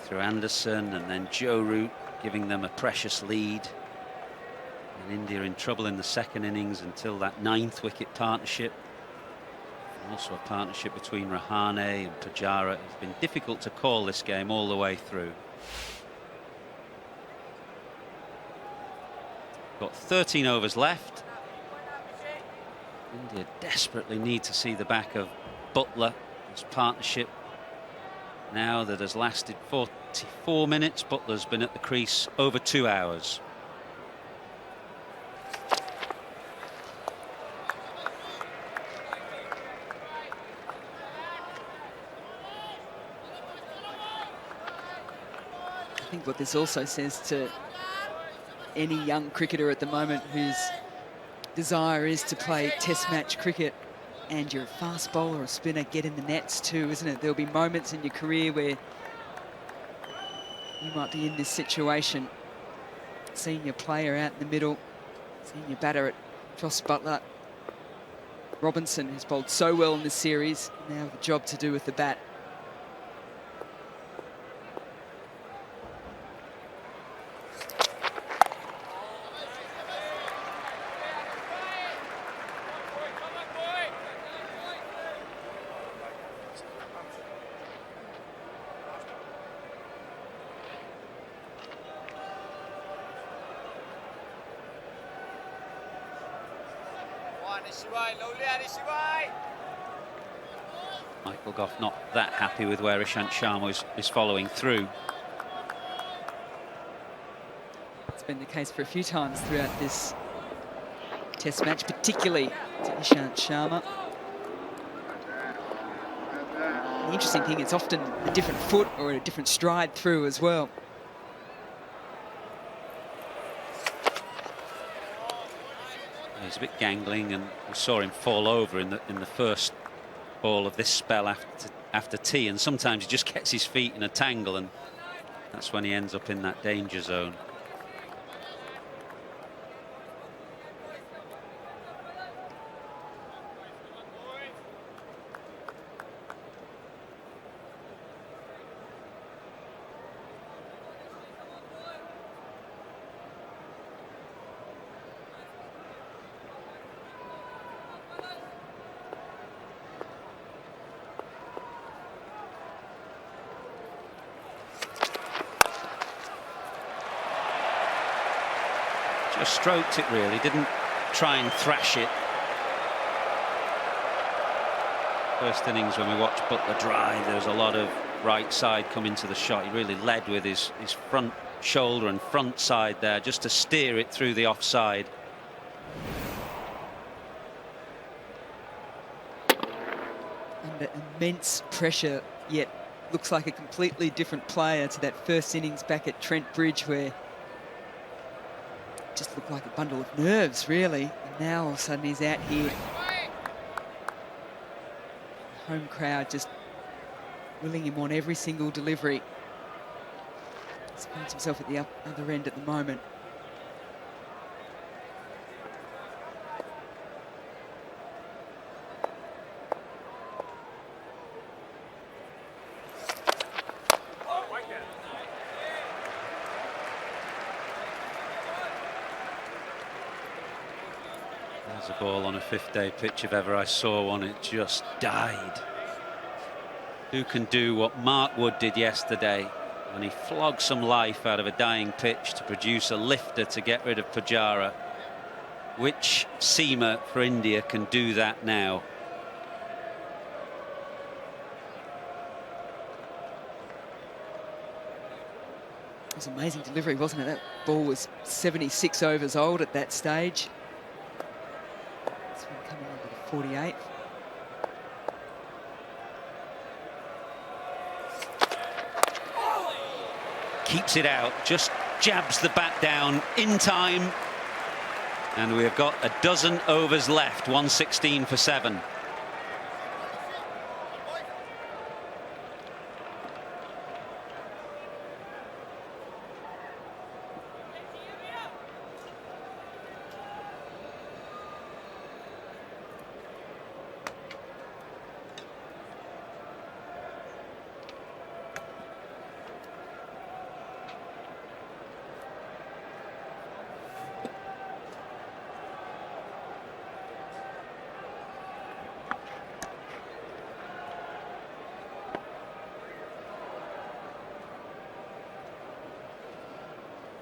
through Anderson, and then Joe Root giving them a precious lead. And India in trouble in the second innings until that 9th wicket partnership. And also a partnership between Rahane and Pujara. It's been difficult to call this game all the way through. Got 13 overs left. India desperately need to see the back of Butler. This partnership now that has lasted 24 minutes. Butler's been at the crease over 2 hours. I think what this also says to any young cricketer at the moment whose desire is to play test match cricket, and you're a fast bowler or spinner, get in the nets too, isn't it? There'll be moments in your career where you might be in this situation. Senior player out in the middle, senior batter at Jos Butler. Robinson, who's bowled so well in this series, now the job to do with the bat. Michael Goff not that happy with where Ishant Sharma is following through. It's been the case for a few times throughout this test match, particularly to Ishant Sharma. The interesting thing, it's often a different foot or a different stride through as well. He's a bit gangling, and we saw him fall over in the first ball of this spell after tea, and sometimes he just gets his feet in a tangle, and that's when he ends up in that danger zone. Just stroked it, really, didn't try and thrash it. First innings when we watched Butler drive, there was a lot of right side coming to the shot. He really led with his front shoulder and front side there, just to steer it through the offside. Under immense pressure, yet looks like a completely different player to that first innings back at Trent Bridge, where just looked like a bundle of nerves, really. And now all of a sudden he's out here. The home crowd just willing him on every single delivery. He finds himself at the other end at the moment. There's a ball on a fifth-day pitch if ever I saw one. It just died. Who can do what Mark Wood did yesterday when he flogged some life out of a dying pitch to produce a lifter to get rid of Pujara? Which seamer for India can do that now? It was an amazing delivery, wasn't it? That ball was 76 overs old at that stage. This one coming into the 48th. Keeps it out, just jabs the bat down in time, and we have got a dozen overs left. 116 for 7.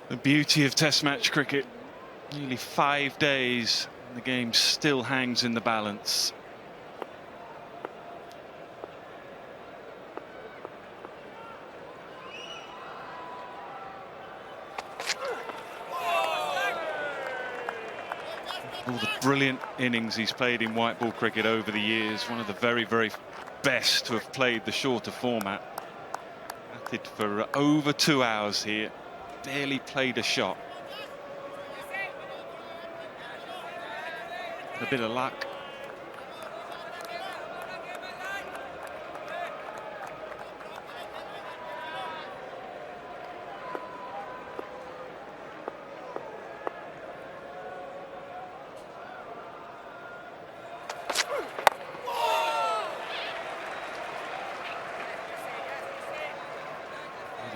The beauty of Test match cricket, nearly 5 days and the game still hangs in the balance. All the brilliant innings he's played in white ball cricket over the years. One of the very, very best to have played the shorter format. Batted for over 2 hours here. Barely played a shot. A bit of luck.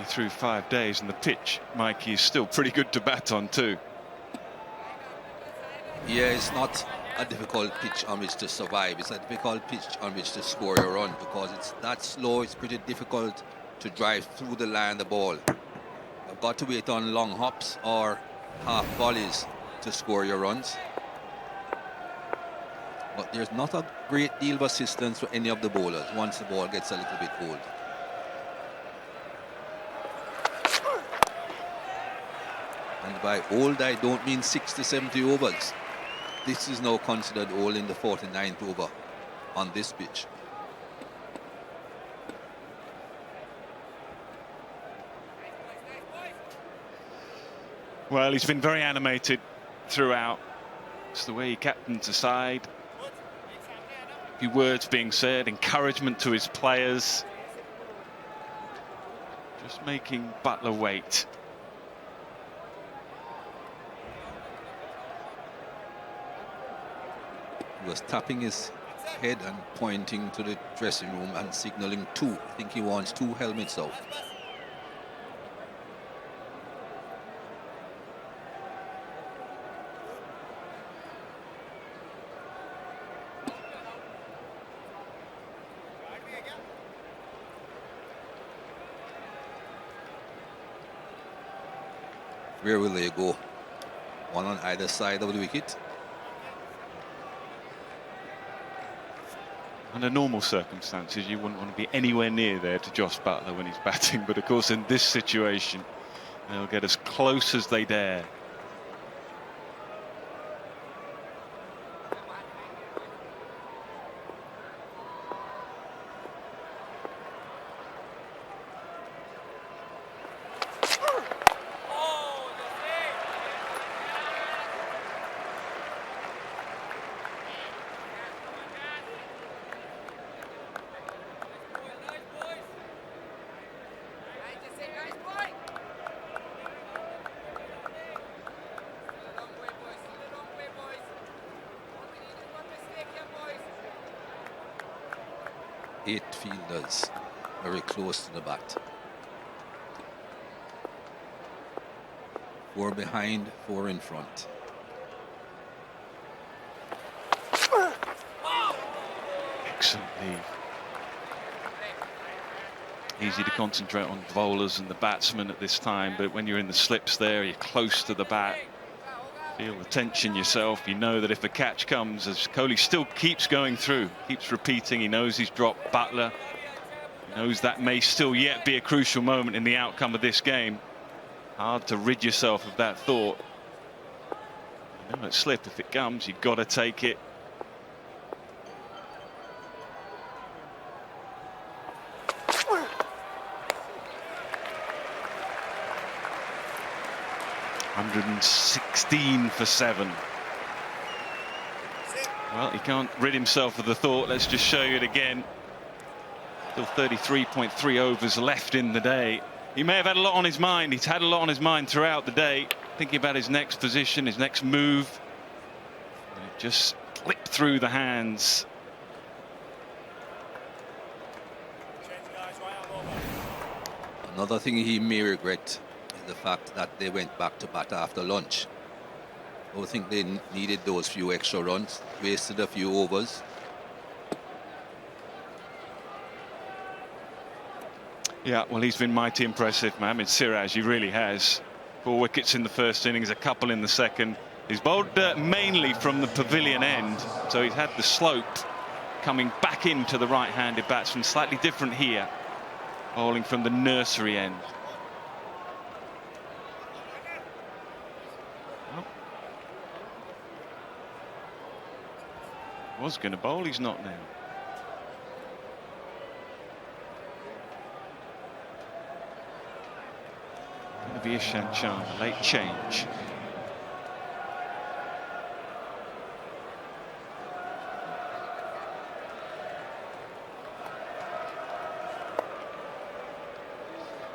Through 5 days, and the pitch, Mikey, is still pretty good to bat on too. Yeah, it's not a difficult pitch on which to survive. It's a difficult pitch on which to score your run, because it's that slow. It's pretty difficult to drive through the line of the ball. You've got to wait on long hops or half volleys to score your runs. But there's not a great deal of assistance for any of the bowlers once the ball gets a little bit cold. And by old, I don't mean 60, 70 overs. This is now considered old in the 49th over on this pitch. Well, he's been very animated throughout. It's the way he captains the side. A few words being said, encouragement to his players. Just making Butler wait. He was tapping his head and pointing to the dressing room and signaling two. I think he wants 2 helmets out. Where will they go? One on either side of the wicket. Under normal circumstances, you wouldn't want to be anywhere near there to Josh Butler when he's batting, but of course in this situation they'll get as close as they dare. Eight fielders very close to the bat. 4 behind, 4 in front. Excellent lead. Easy to concentrate on bowlers and the batsmen at this time, but when you're in the slips there, you're close to the bat. Feel the tension yourself. You know that if a catch comes, as Kohli still keeps going through, keeps repeating, he knows he's dropped Butler. He knows that may still yet be a crucial moment in the outcome of this game. Hard to rid yourself of that thought. You know, it's slip. If it comes, you've got to take it. $116 for 7. Well, he can't rid himself of the thought. Let's just show you it again. Still 33.3 overs left in the day. He may have had a lot on his mind. He's had a lot on his mind throughout the day, thinking about his next position, his next move. And it just slipped through the hands. Another thing he may regret is the fact that they went back to bat after lunch. I don't think they needed those few extra runs, wasted a few overs. Yeah, well, he's been mighty impressive, man. It's Siraj, he really has. 4 wickets in the first innings, a couple in the second. He's bowled mainly from the pavilion end, so he's had the slope coming back into the right-handed batsman. Slightly different here, bowling from the nursery end. Was going to bowl, he's not now. Going to be Ishant Sharma, late change.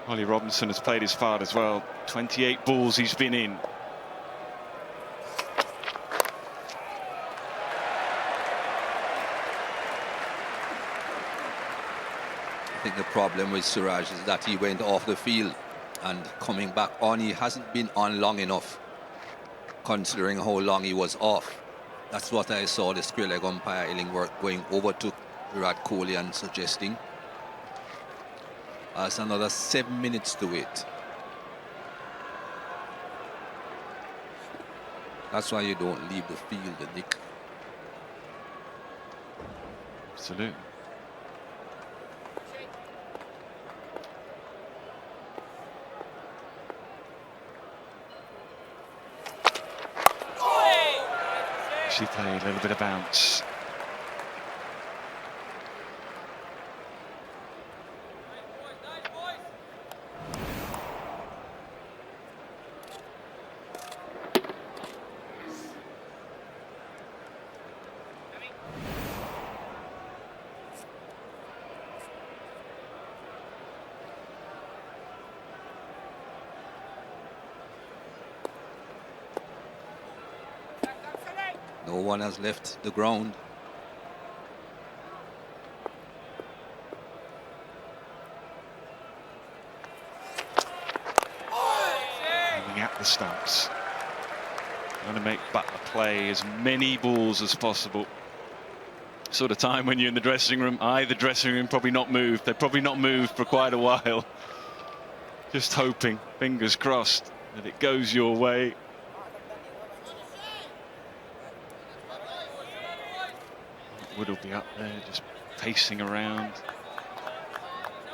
Ollie Robinson has played his part as well. 28 balls he's been in. I think the problem with Siraj is that he went off the field, and coming back on, he hasn't been on long enough, considering how long he was off. That's what I saw the square leg umpire Illingworth going over to Virat Kohli and suggesting. That's another 7 minutes to wait. That's why you don't leave the field, Nick. Absolutely. She played a little bit of bounce. No one has left the ground. Aiming at the stumps. Trying to make Butler play as many balls as possible. Sort of time when you're in the dressing room. The dressing room probably not moved. They've probably not moved for quite a while. Just hoping, fingers crossed, that it goes your way. Wood will be up there, just pacing around.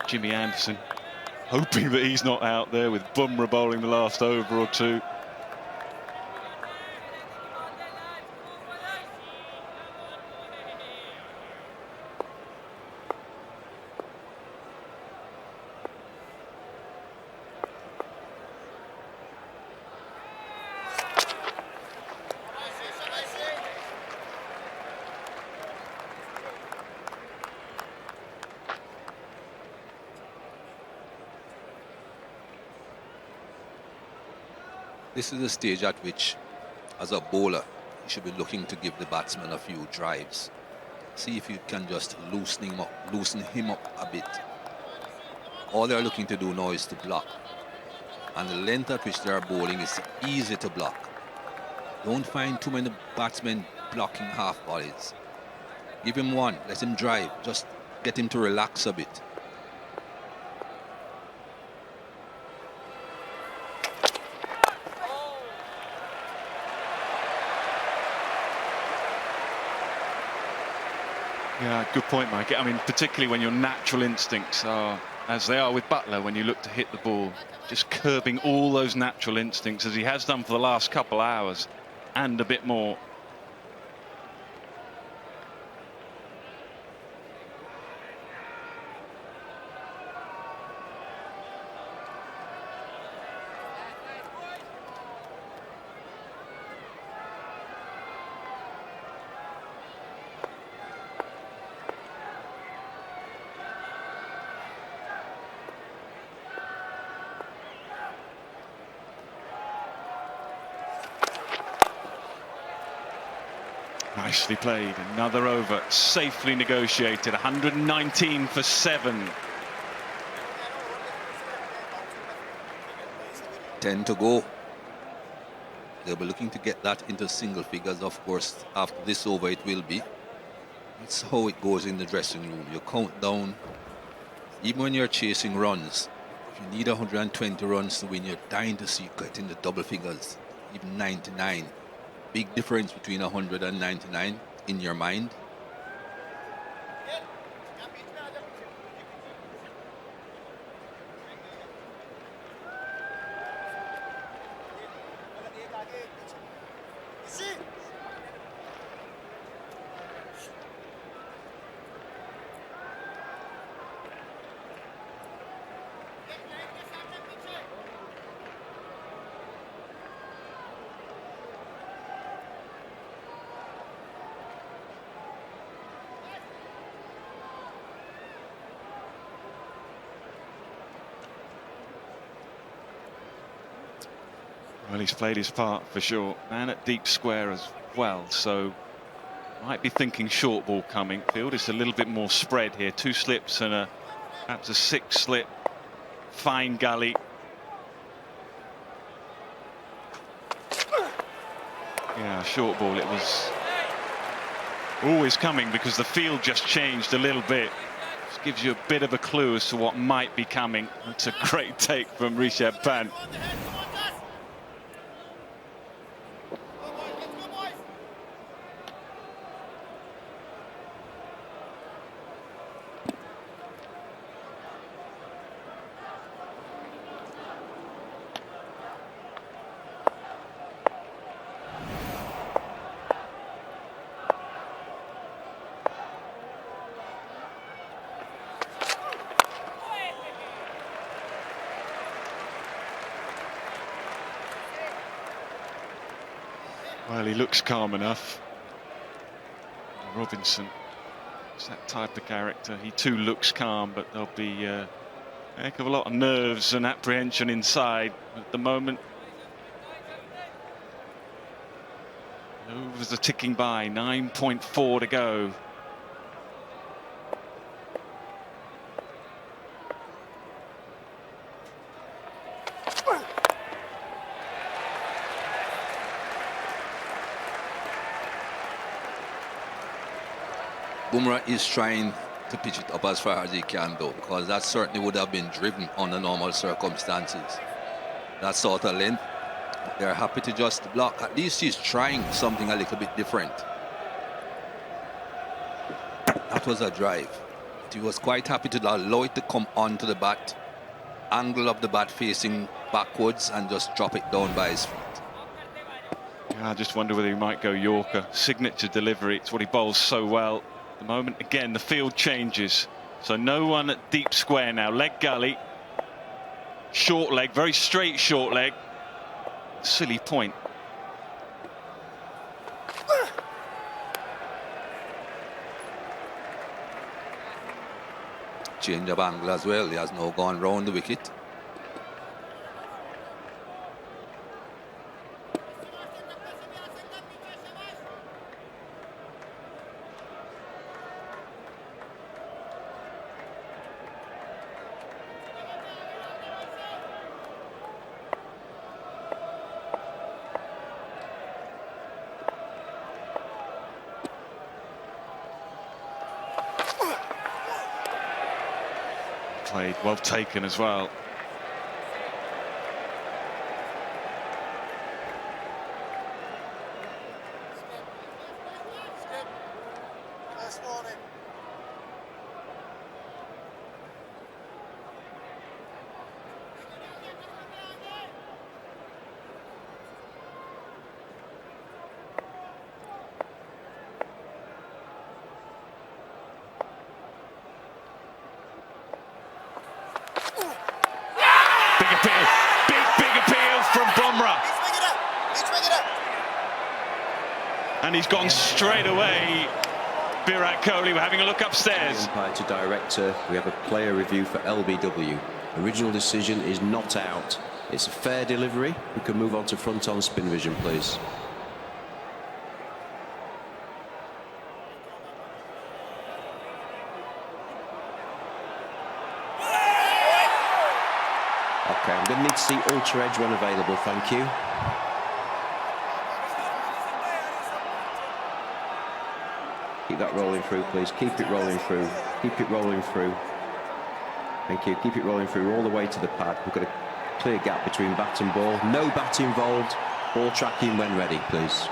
Jimmy Anderson hoping that he's not out there, with Bumrah bowling the last over or two. This is the stage at which, as a bowler, you should be looking to give the batsman a few drives. See if you can just loosen him up a bit. All they're looking to do now is to block. And the length at which they're bowling is easy to block. Don't find too many batsmen blocking half volleys. Give him one, let him drive, just get him to relax a bit. Yeah, good point, Mike. I mean, particularly when your natural instincts are, as they are with Butler, when you look to hit the ball, just curbing all those natural instincts, as he has done for the last couple hours, and a bit more. Nicely played. Another over, safely negotiated. 119 for 7. 10 to go. They'll be looking to get that into single figures. Of course, after this over, it will be. That's how it goes in the dressing room. You count down. Even when you're chasing runs, if you need 120 runs to win, you're dying to see it in the double figures, even 99. Big difference between 100 and 99 in your mind. Well, he's played his part for sure, and at deep square as well, so might be thinking short ball coming. Field is a little bit more spread here. 2 slips and perhaps a 6 slip. Fine gully. Yeah, short ball. It was always coming because the field just changed a little bit. Just gives you a bit of a clue as to what might be coming. That's a great take from Rishabh Pant. Well, he looks calm enough. Robinson is that type of character. He too looks calm, but there'll be a heck of a lot of nerves and apprehension inside at the moment. Overs are ticking by, 9.4 to go. Bumrah is trying to pitch it up as far as he can, though, because that certainly would have been driven under normal circumstances. That sort of length, they're happy to just block. At least he's trying something a little bit different. That was a drive. He was quite happy to allow it to come onto the bat, angle of the bat facing backwards, and just drop it down by his feet. Yeah, I just wonder whether he might go Yorker. Signature delivery, it's what he bowls so well. The moment again the field changes, so no one at deep square now. Leg gully, short leg, very straight short leg. Silly point. Change of angle as well. He has now gone round the wicket. Played, well taken as well. Big appeal from Bumrah. And he's gone straight away. Virat Kohli, we're having a look upstairs. Umpire to director, we have a player review for LBW. Original decision is not out. It's a fair delivery. We can move on to front on spin vision, please. Okay, I'm going to need to see ultra edge when available, thank you. Keep that rolling through, please. Keep it rolling through. Keep it rolling through. Thank you. Keep it rolling through all the way to the pad. We've got a clear gap between bat and ball. No bat involved. Ball tracking when ready, please.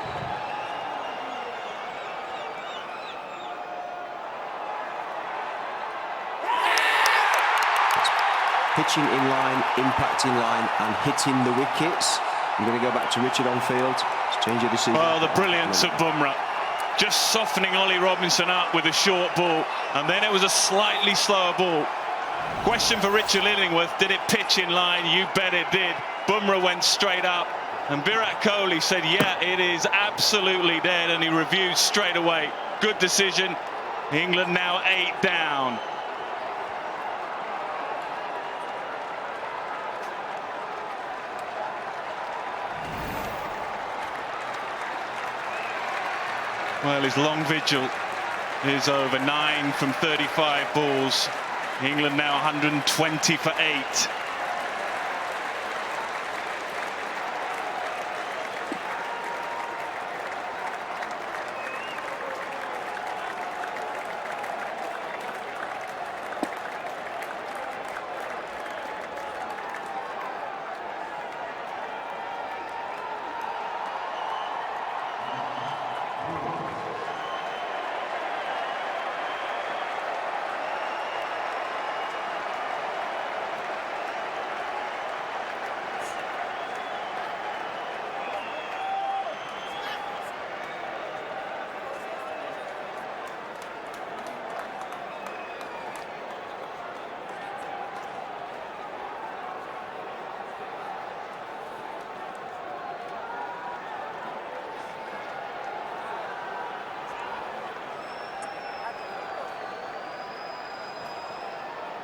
Pitching in line, impacting line, and hitting the wickets. I'm going to go back to Richard on field. Let's change your decision. Oh, the brilliance of Bumrah. Just softening Ollie Robinson up with a short ball, and then it was a slightly slower ball. Question for Richard Illingworth, did it pitch in line? You bet it did. Bumrah went straight up, and Virat Kohli said, yeah, it is absolutely dead, and he reviewed straight away. Good decision. England now 8 down. Well, his long vigil is over. 9 from 35 balls. England now 120 for 8.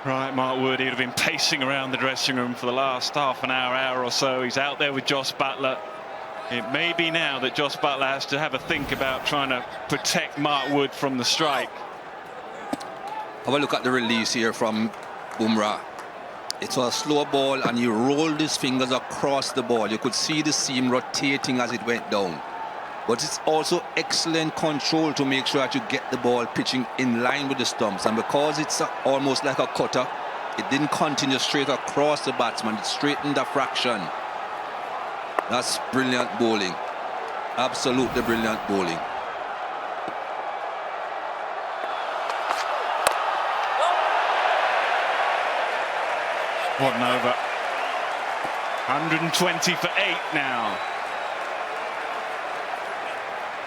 Right, Mark Wood, he'd have been pacing around the dressing room for the last half an hour, hour or so. He's out there with Jos Buttler. It may be now that Jos Buttler has to have a think about trying to protect Mark Wood from the strike. Have a look at the release here from Bumrah. It's a slow ball and he rolled his fingers across the ball. You could see the seam rotating as it went down. But it's also excellent control to make sure that you get the ball pitching in line with the stumps. And because it's almost like a cutter, it didn't continue straight across the batsman. It straightened a fraction. That's brilliant bowling. Absolutely brilliant bowling. What an over. 120 for 8 now.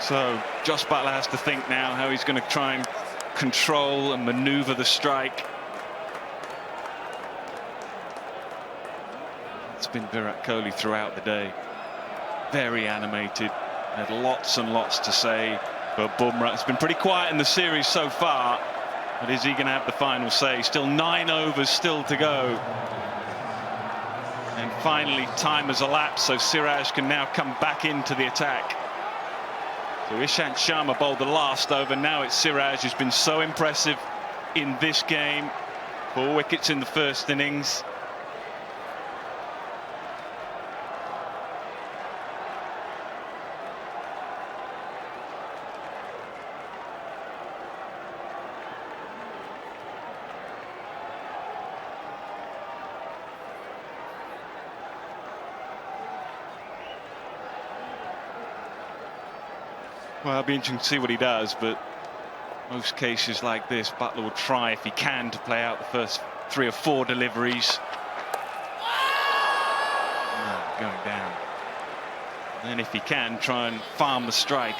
So Jos Buttler has to think now how he's going to try and control and manoeuvre the strike. It's been Virat Kohli throughout the day. Very animated. Had lots and lots to say. But Bumrah, it's been pretty quiet in the series so far. But is he going to have the final say? Still 9 overs still to go. And finally time has elapsed, so Siraj can now come back into the attack. So Ishant Sharma bowled the last over. Now it's Siraj, who's been so impressive in this game. 4 wickets in the first innings. Well, it'll be interesting to see what he does, but most cases like this, Butler will try, if he can, to play out the first 3 or 4 deliveries. Oh, going down. And then if he can, try and farm the strike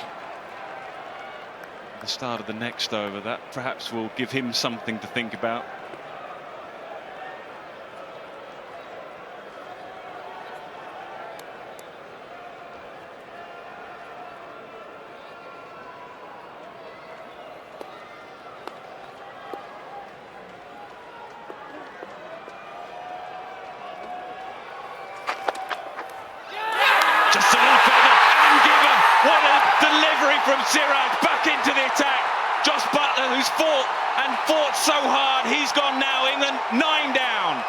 at the start of the next over. That perhaps will give him something to think about. Siraj back into the attack. Jos Buttler, who's fought so hard, he's gone now. England 9 down.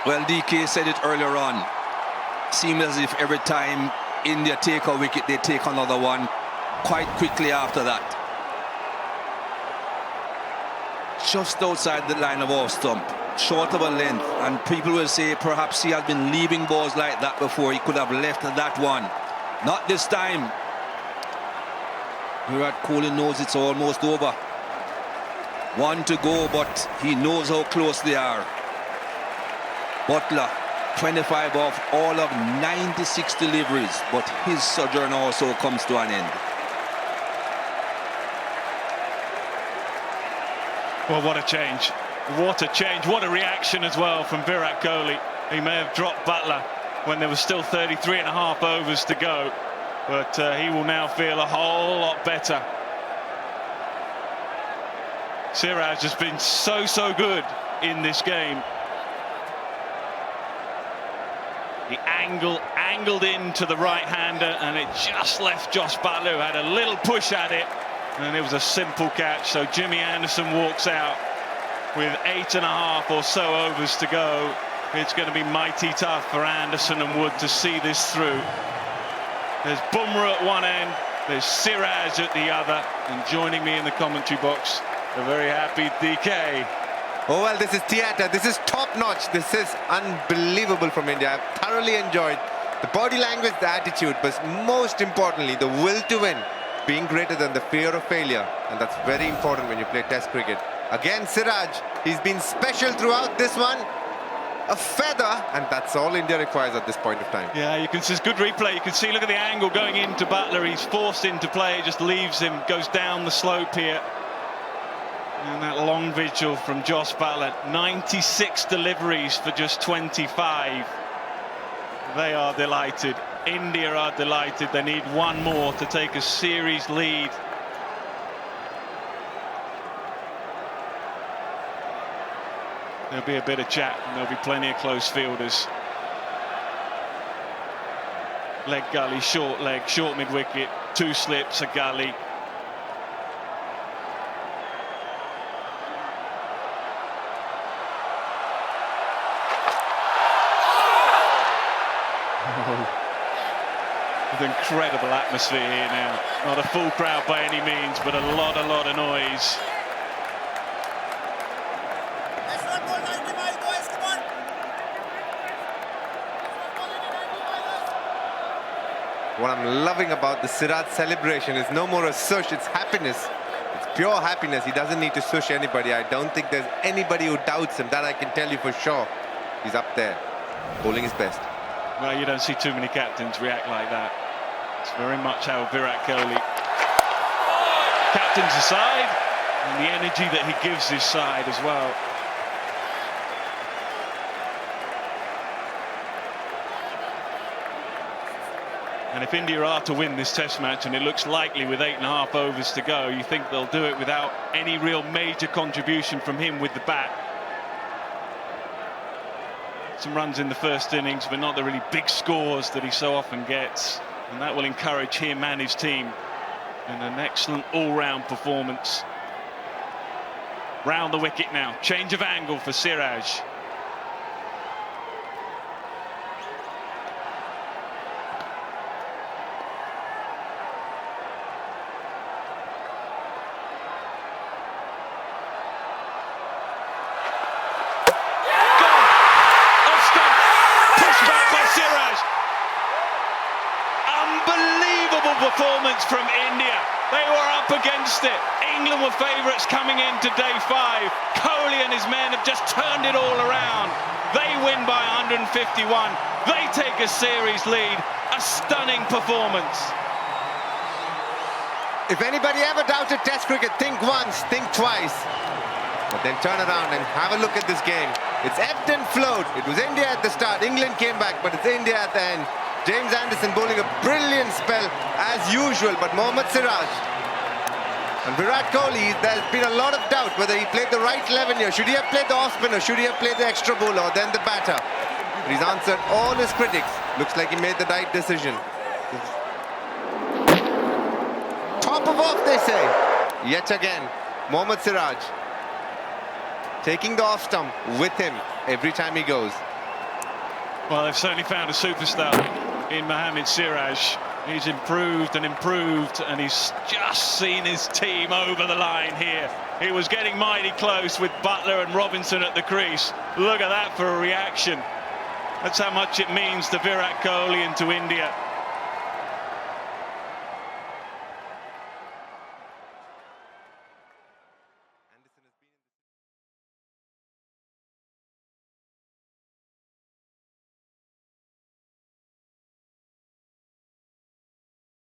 Well, DK said it earlier on. Seems as if every time India take a wicket, they take another one quite quickly after that. Just outside the line of off stump. Short of a length, and people will say perhaps he has been leaving balls like that before. He could have left that one. Not this time. Virat Kohli knows it's almost over. 1 to go, but he knows how close they are. Butler, 25 off all of 96 deliveries, but his sojourn also comes to an end. Well, what a change. What a change, what a reaction as well from Virat Kohli. He may have dropped Butler when there was still 33.5 overs to go, but he will now feel a whole lot better. Siraj has been so good in this game. The angled into the right-hander, and it just left Josh Butler, who had a little push at it, and it was a simple catch. So Jimmy Anderson walks out with 8.5 or so overs to go. It's going to be mighty tough for Anderson and Wood to see this through. There's Bumrah at one end, there's Siraj at the other, and joining me in the commentary box, a very happy DK. Oh, well, this is theatre. This is top-notch. This is unbelievable from India. I've thoroughly enjoyed the body language, the attitude, but most importantly, the will to win, being greater than the fear of failure. And that's very important when you play Test cricket. Again, Siraj, he's been special throughout this one. A feather, and that's all India requires at this point of time. Yeah, you can see good replay. You can see, look at the angle going into Butler. He's forced into play, just leaves him, goes down the slope here. And that long vigil from Josh Butler, 96 deliveries for just 25. They are delighted. India are delighted. They need one more to take a series lead. There'll be a bit of chat, and there'll be plenty of close fielders. Leg gully, short leg, short mid-wicket, 2 slips, a gully. With incredible atmosphere here now. Not a full crowd by any means, but a lot of noise. What I'm loving about the Siraj celebration is no more a sush, it's happiness. It's pure happiness. He doesn't need to sush anybody. I don't think there's anybody who doubts him. That I can tell you for sure. He's up there, bowling his best. Well, you don't see too many captains react like that. It's very much how Virat Kohli captains the side, and the energy that he gives his side as well. And if India are to win this Test match, and it looks likely with 8.5 overs to go, you think they'll do it without any real major contribution from him with the bat. Some runs in the first innings, but not the really big scores that he so often gets, and that will encourage him and his team. And an excellent all-round performance. Round the wicket now, change of angle for Siraj. Performance from India. They were up against it. England were favourites coming into day 5. Kohli and his men have just turned it all around. They win by 151. They take a series lead. A stunning performance. If anybody ever doubted Test cricket, think once, think twice. But then turn around and have a look at this game. It's ebbed and flowed. It was India at the start. England came back, but it's India at the end. James Anderson bowling a brilliant spell as usual, but Mohammad Siraj and Virat Kohli, there's been a lot of doubt whether he played the right 11 here. Should he have played the off spinner? Should he have played the extra bowler or then the batter? But he's answered all his critics. Looks like he made the right decision. Top of off, they say. Yet again, Mohammad Siraj taking the off stump with him every time he goes. Well, they've certainly found a superstar in Mohammad Siraj. He's improved and improved, and he's just seen his team over the line here. He was getting mighty close with Butler and Robinson at the crease. Look at that for a reaction. That's how much it means to Virat Kohli and to India.